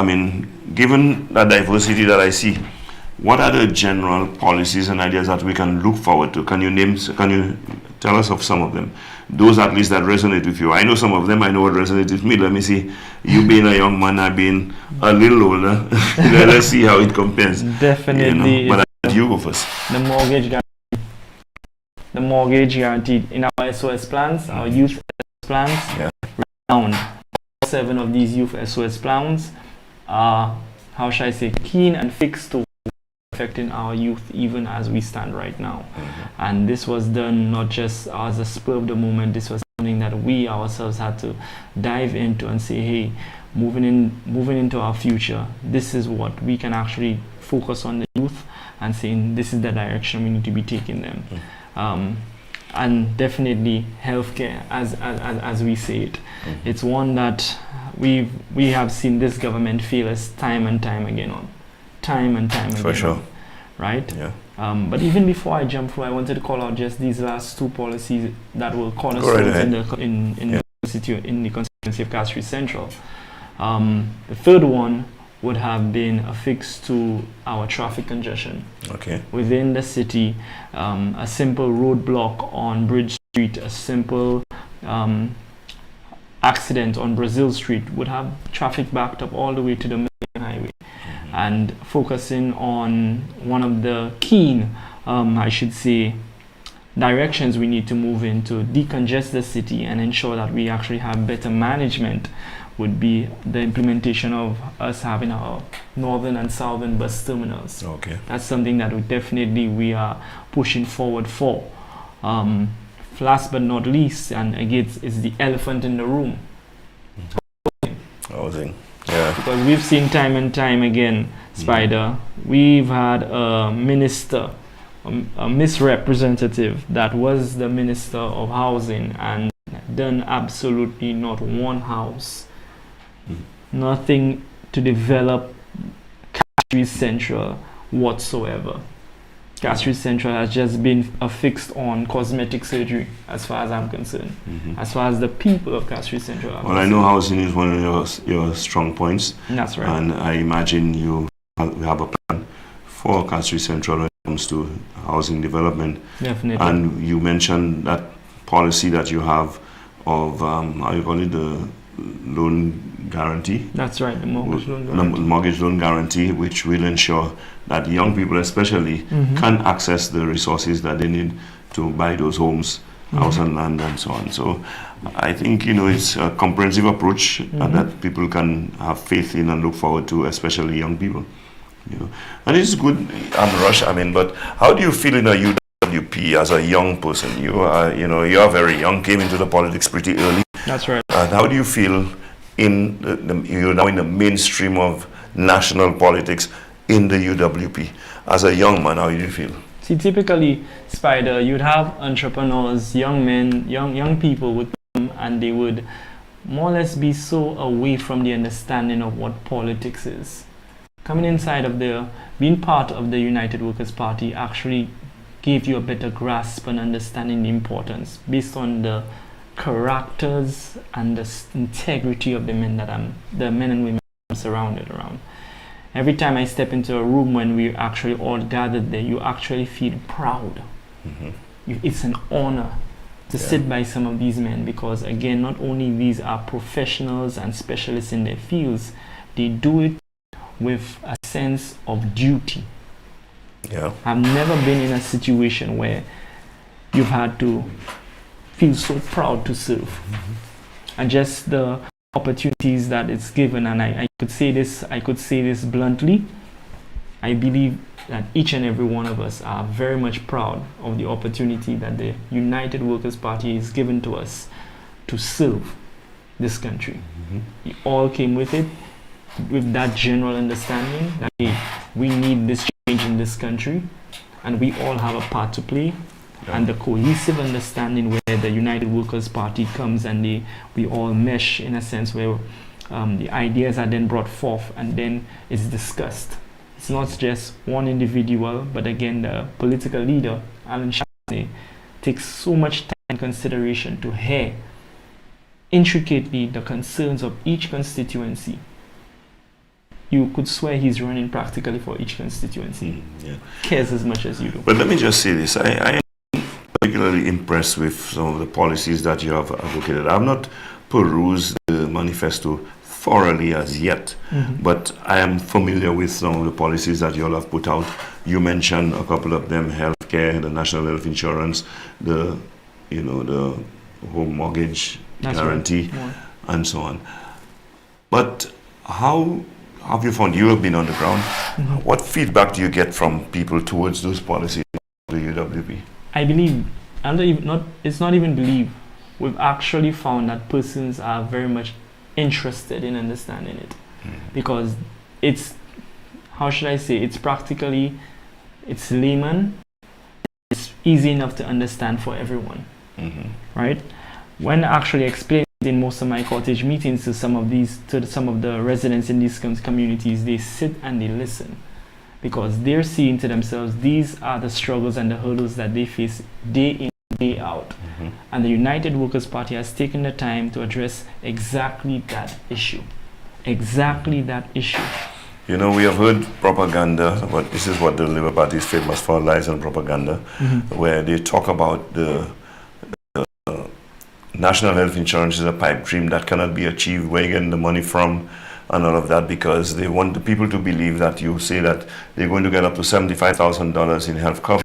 given that diversity that I see, what are the general policies and ideas that we can look forward to? Can you tell us of some of them? Those at least that resonate with you. I know some of them, I know what resonates with me. Let me see. You being a young man, I've been a little older. Let's see how it compares. Definitely. But you go first. The mortgage guaranteed in our SOS plans, our youth SOS plans, renowned. 7 of these youth SOS plans are, keen and fixed to affecting our youth even as we stand right now. And this was done not just as a spur of the moment. This was something that we ourselves had to dive into and say, hey, moving into our future, this is what we can actually focus on the youth and saying this is the direction we need to be taking them. And definitely healthcare, as we say it. It's one that we have seen this government fail us time and time again. For sure. Right? Yeah. But even before I jump through, I wanted to call out just these last 2 policies that will cornerstones in the constituency of Castries Central. The third one would have been affixed to our traffic congestion. Okay. Within the city, a simple roadblock on Bridge Street, a simple accident on Brazil Street would have traffic backed up all the way to the main highway. And focusing on one of the keen, I should say, directions we need to move in to decongest the city and ensure that we actually have better management would be the implementation of us having our northern and southern bus terminals. Okay. That's something that we are pushing forward for. Last but not least, and again, is the elephant in the room. Housing. Yeah. Because we've seen time and time again, Spider, we've had a minister, a misrepresentative that was the Minister of Housing and done absolutely not one house. Nothing to develop Castries Central whatsoever. Castries Central has just been affixed on cosmetic surgery, as far as I'm concerned. As far as the people of Castries Central are Well, I know housing is one of your strong points. That's right. And I imagine you have a plan for Castries Central when it comes to housing development. Definitely. And you mentioned that policy that you have of, how you call it, the loan guarantee. That's right, the mortgage loan guarantee. Mortgage loan guarantee, which will ensure that young people especially can access the resources that they need to buy those homes, house and land and so on. So I think, it's a comprehensive approach that people can have faith in and look forward to, especially young people. And it's good, I'm Rush, but how do you feel in a UWP as a young person? You are very young, came into the politics pretty early. That's right. And how do you feel you're now in the mainstream of national politics in the UWP? As a young man, how do you feel? See, typically, Spider, you'd have entrepreneurs, young men, young people would come and they would more or less be so away from the understanding of what politics is. Coming inside of being part of the United Workers' Party actually gave you a better grasp and understanding the importance based on the characters and the integrity of the men and women I'm surrounded around. Every time I step into a room when we actually all gathered there, you actually feel proud. It's an honor to sit by some of these men because, again, not only these are professionals and specialists in their fields, they do it with a sense of duty. Yeah. I've never been in a situation where you've had to feel so proud to serve. And just the opportunities that it's given, and I could say this bluntly, I believe that each and every one of us are very much proud of the opportunity that the United Workers' Party is given to us to serve this country. We all came with it, with that general understanding that we need this change in this country and we all have a part to play. And the cohesive understanding where the United Workers' Party comes and we all mesh in a sense where the ideas are then brought forth and then it's discussed. It's not just one individual, but again, the political leader, Alan Shanley, takes so much time and consideration to hear intricately the concerns of each constituency. You could swear he's running practically for each constituency. Cares as much as you do. But let me just say this. I am particularly impressed with some of the policies that you have advocated. I have not perused the manifesto thoroughly as yet, but I am familiar with some of the policies that you all have put out. You mentioned a couple of them: healthcare, the national health insurance, the home mortgage guarantee, and so on. But how have you found? You have been on the ground. What feedback do you get from people towards those policies of the UWP? I believe, it's not even believe, we've actually found that persons are very much interested in understanding it. Because it's, how should I say, it's practically, it's layman, it's easy enough to understand for everyone. Right? When I actually explain in most of my cottage meetings to some of the residents in these communities, they sit and they listen because they're seeing to themselves these are the struggles and the hurdles that they face day in, day out. And the United Workers' Party has taken the time to address exactly that issue. You know, we have heard propaganda, but this is what the Labour Party is famous for, lies and propaganda, where they talk about the national health insurance is a pipe dream that cannot be achieved, where you're getting the money from, and all of that, because they want the people to believe that you say that they're going to get up to $75,000 in health coverage.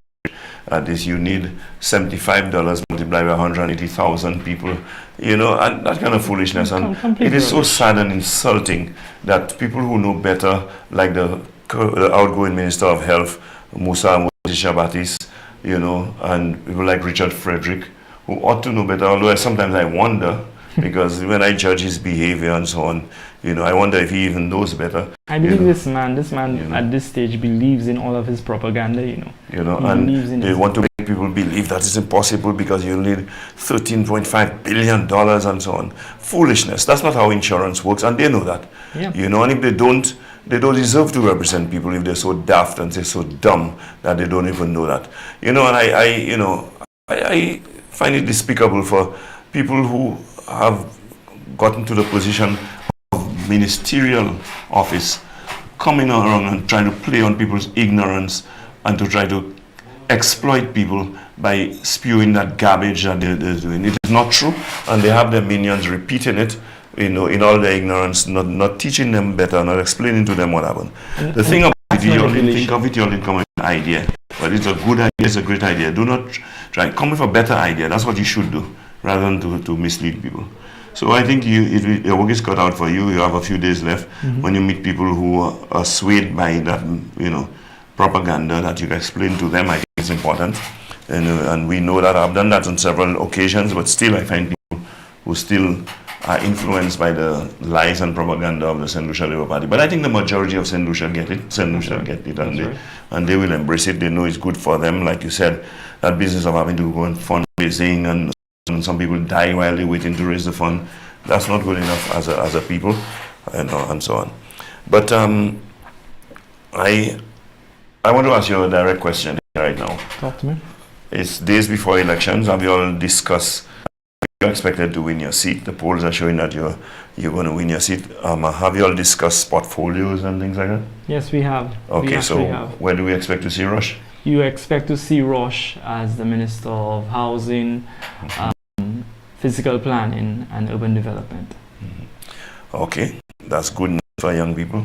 This you need $75 multiplied by 180,000 people, you know, and that kind of foolishness. And it is so sad and insulting that people who know better, like the outgoing Minister of Health, Musa Shabatis, you know, and people like Richard Frederick, who ought to know better, although sometimes I wonder, because when I judge his behavior and so on, you know, I wonder if he even knows better. I believe this man at this stage believes in all of his propaganda, you know. You know, and they want to make people believe that it's impossible because you need $13.5 billion and so on. Foolishness. That's not how insurance works, and they know that. Yeah. You know, and if they don't deserve to represent people if they're so daft and they're so dumb that they don't even know that. You know, and I find it despicable for people who have gotten to the position of ministerial office coming around and trying to play on people's ignorance and to try to exploit people by spewing that garbage that they're doing. It is not true, and they have their minions repeating it, you know, in all their ignorance, not teaching them better, not explaining to them what happened. The thing about it, you only think of it, you only come with an idea, but it's a good idea, it's a great idea. Do not try, come with a better idea. That's what you should do, rather than to mislead people. So I think your work is cut out for you. You have a few days left. When you meet people who are swayed by that, you know, propaganda, that you can explain to them. I think it's important, and we know that. I've done that on several occasions, but still I find people who still are influenced by the lies and propaganda of the St. Lucia Labour Party. But I think the majority of St. Lucia get it. St. Lucia get it, and they will embrace it. They know it's good for them. Like you said, that business of having to go and fundraising, and some people die while they're waiting to raise the fund. That's not good enough as a people, and so on. But I want to ask you a direct question right now. Talk to me. It's days before elections. Have you all discussed? You're expected to win your seat. The polls are showing that you're going to win your seat. Have you all discussed portfolios and things like that? Yes, we have. Okay, where do we expect to see Rush? You expect to see Rush as the Minister of Housing, Physical Planning and Urban Development. Okay, that's good enough for young people.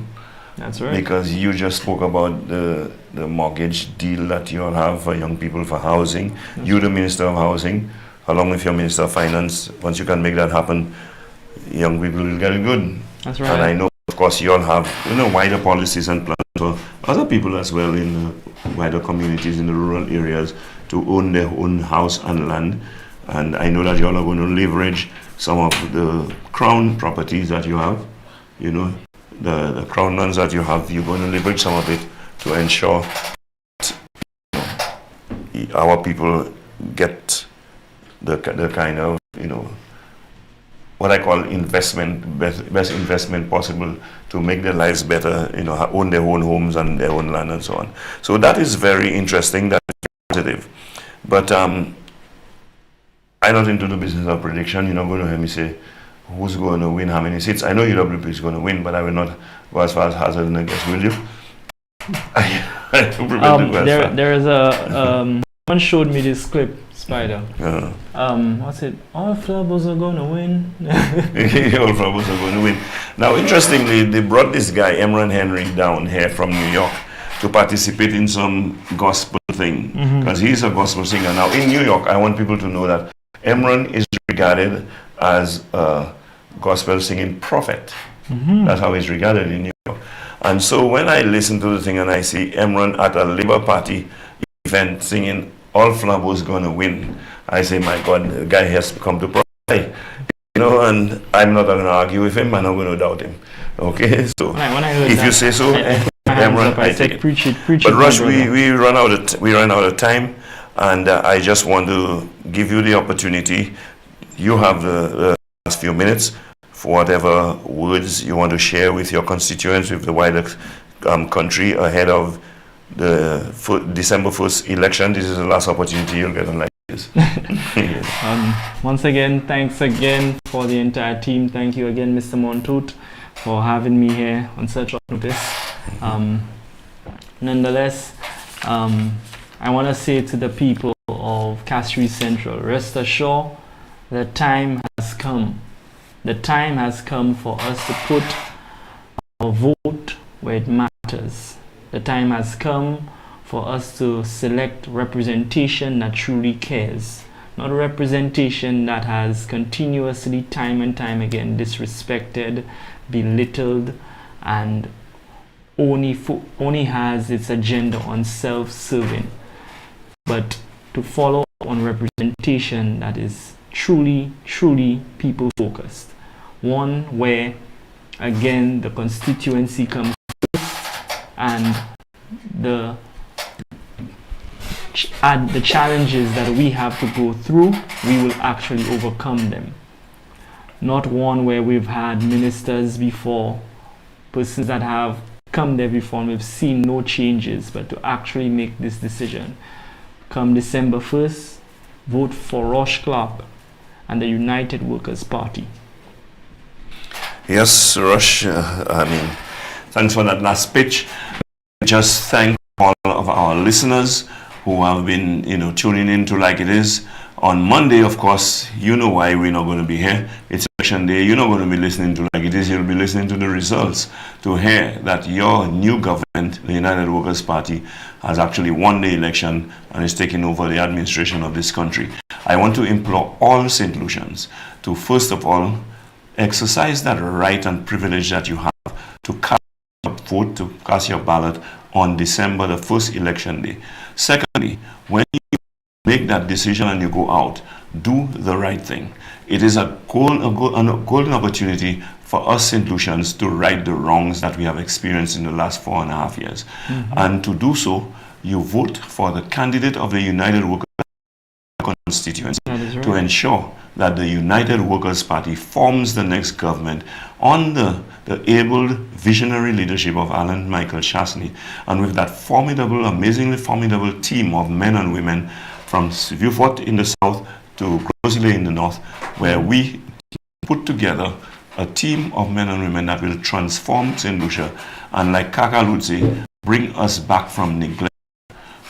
That's right. Because you just spoke about the mortgage deal that you all have for young people for housing. You're the Minister of Housing, along with your Minister of Finance. Once you can make that happen, young people will get it good. That's right. And I know, of course, you all have, you know, wider policies and plans for other people as well in wider communities in the rural areas to own their own house and land. And I know that you all are going to leverage some of the crown properties that you have, you know, the crown lands that you have. You're going to leverage some of it to ensure that, you know, our people get the kind of, you know, what I call investment, best investment possible to make their lives better, you know, own their own homes and their own land and so on. So that is very interesting, that's positive. But I'm not into the business of prediction. You're not going to hear me say who's going to win how many seats. I know UWP is going to win, but I will not go as far as hazarding a guess, will you? There is a someone showed me this clip, Spider. What's it? All Flabos are going to win. All Flabos are going to win. Now, interestingly, they brought this guy, Emran Henry, down here from New York to participate in some gospel thing, because he's a gospel singer. Now, in New York, I want people to know that Emran is regarded as a gospel singing prophet. That's how he's regarded in New York. And so when I listen to the thing and I see Emran at a Labour Party event singing All Flabos Gonna Win, I say, my God, the guy has come to prophesy. You know, and I'm not going to argue with him, I'm not going to doubt him. Okay, so when I heard if that, you say so, Emran, I take it. Preach it, but Rush, we run out of time, and I just want to give you the opportunity. You have the last few minutes for whatever words you want to share with your constituents, with the wider country ahead of the December 1st election. This is the last opportunity you'll get on like this. Once again, thanks again for the entire team. Thank you again, Mr. Montoute, for having me here on such notice. Nonetheless, I want to say to the people of Castries Central, rest assured, the time has come. The time has come for us to put our vote where it matters. The time has come for us to select representation that truly cares, not a representation that has continuously, time and time again, disrespected, belittled, and only has its agenda on self-serving, but to follow on representation that is truly people-focused. One where, again, the constituency comes first, and the challenges that we have to go through, we will actually overcome them. Not one where we've had ministers before, persons that have come there before and we've seen no changes, but to actually make this decision. Come December 1st, vote for Rosh Clark and the United Workers' Party. Yes, Rush, thanks for that last pitch. Just thank all of our listeners who have been, tuning in to Like It Is. On Monday, of course, you know why we're not going to be here. It's election day. You're not going to be listening to Like It Is. You'll be listening to the results to hear that your new government, the United Workers' Party, has actually won the election and is taking over the administration of this country. I want to implore all St. Lucians to, first of all, exercise that right and privilege that you have to cast your vote, to cast your ballot on December the 1st election day. Secondly, when you make that decision and you go out, do the right thing. It is a golden opportunity for us St. Lucians to right the wrongs that we have experienced in the last 4.5 years. And to do so, you vote for the candidate of the United Workers constituency to ensure that the United Workers' Party forms the next government on the able visionary leadership of Alan Michael Chasney, and with that formidable, amazingly formidable team of men and women from Vieux Fort in the south to Grosley in the north, where we put together a team of men and women that will transform St. Lucia and, like Kaka Lutze, bring us back from neglect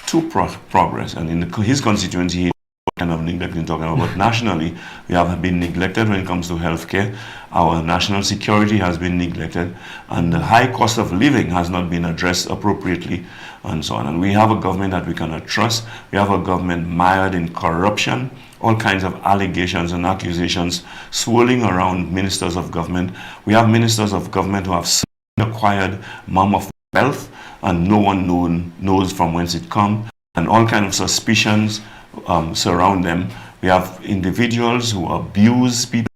to progress. And in his constituency, kind of neglect in talking about. Nationally, we have been neglected when it comes to healthcare. Our national security has been neglected, and the high cost of living has not been addressed appropriately, and so on. And we have a government that we cannot trust. We have a government mired in corruption, all kinds of allegations and accusations swirling around ministers of government. We have ministers of government who have acquired mammoth wealth, and no one knows from whence it comes, and all kinds of suspicions surround them. We have individuals who abuse people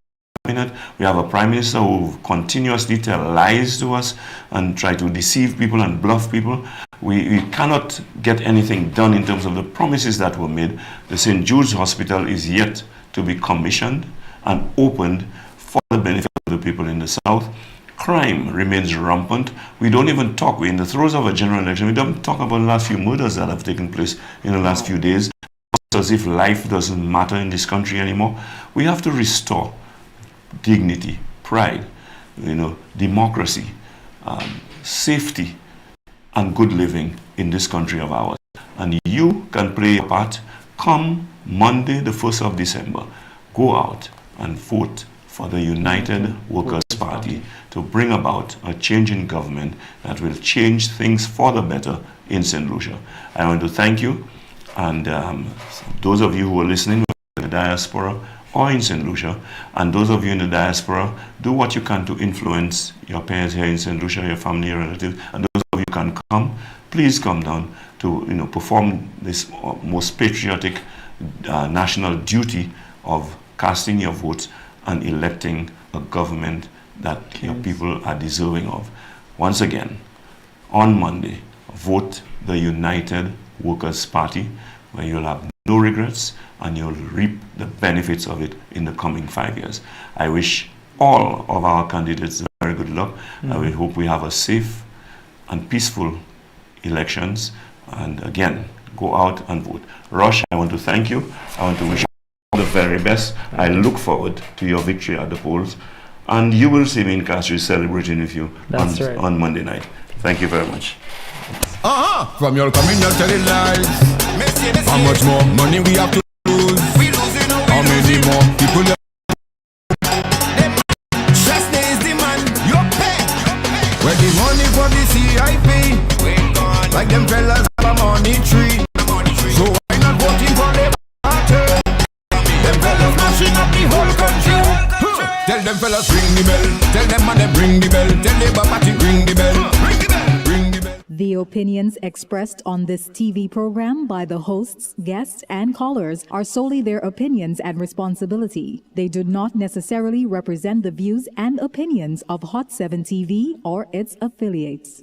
in it. We have a prime minister who continuously tell lies to us and try to deceive people and bluff people. We cannot get anything done in terms of the promises that were made. The St. Jude's Hospital is yet to be commissioned and opened for the benefit of the people in the south. Crime remains rampant. We don't even talk. We're in the throes of a general election. We don't talk about the last few murders that have taken place in the last few days, as if life doesn't matter in this country anymore. We have to restore dignity, pride, democracy, safety, and good living in this country of ours. And you can play a part. Come Monday, the 1st of December, go out and vote for the United Workers' Party to bring about a change in government that will change things for the better in St. Lucia. I want to thank you. And those of you who are listening in the diaspora or in St. Lucia, and those of you in the diaspora, do what you can to influence your parents here in St. Lucia, your family, your relatives, and those of you who can come, please come down to perform this most patriotic national duty of casting your votes and electing a government that your people are deserving of. Once again, on Monday, vote the United Workers' Party, where you'll have no regrets and you'll reap the benefits of it in the coming 5 years. I wish all of our candidates very good luck. I hope we have a safe and peaceful elections. And again, go out and vote. Rush, I want to thank you. I want to wish you all the very best. I look forward to your victory at the polls. And you will see me in Castries celebrating with you on Monday night. Thank you very much. From your coming, you're telling lies. How much more money we have to lose? How many more people? Just is the man. You pay. Where the money for the CIP? Like them fellas have a money tree. So why not voting for the party? Them fellas mashing up the whole country. Tell them fellas ring the bell. Tell them man they bring the bell. Tell them party ring the bell. Ring the bell. Ring the bell. The opinions expressed on this TV program by the hosts, guests, and callers are solely their opinions and responsibility. They do not necessarily represent the views and opinions of Hot 7 TV or its affiliates.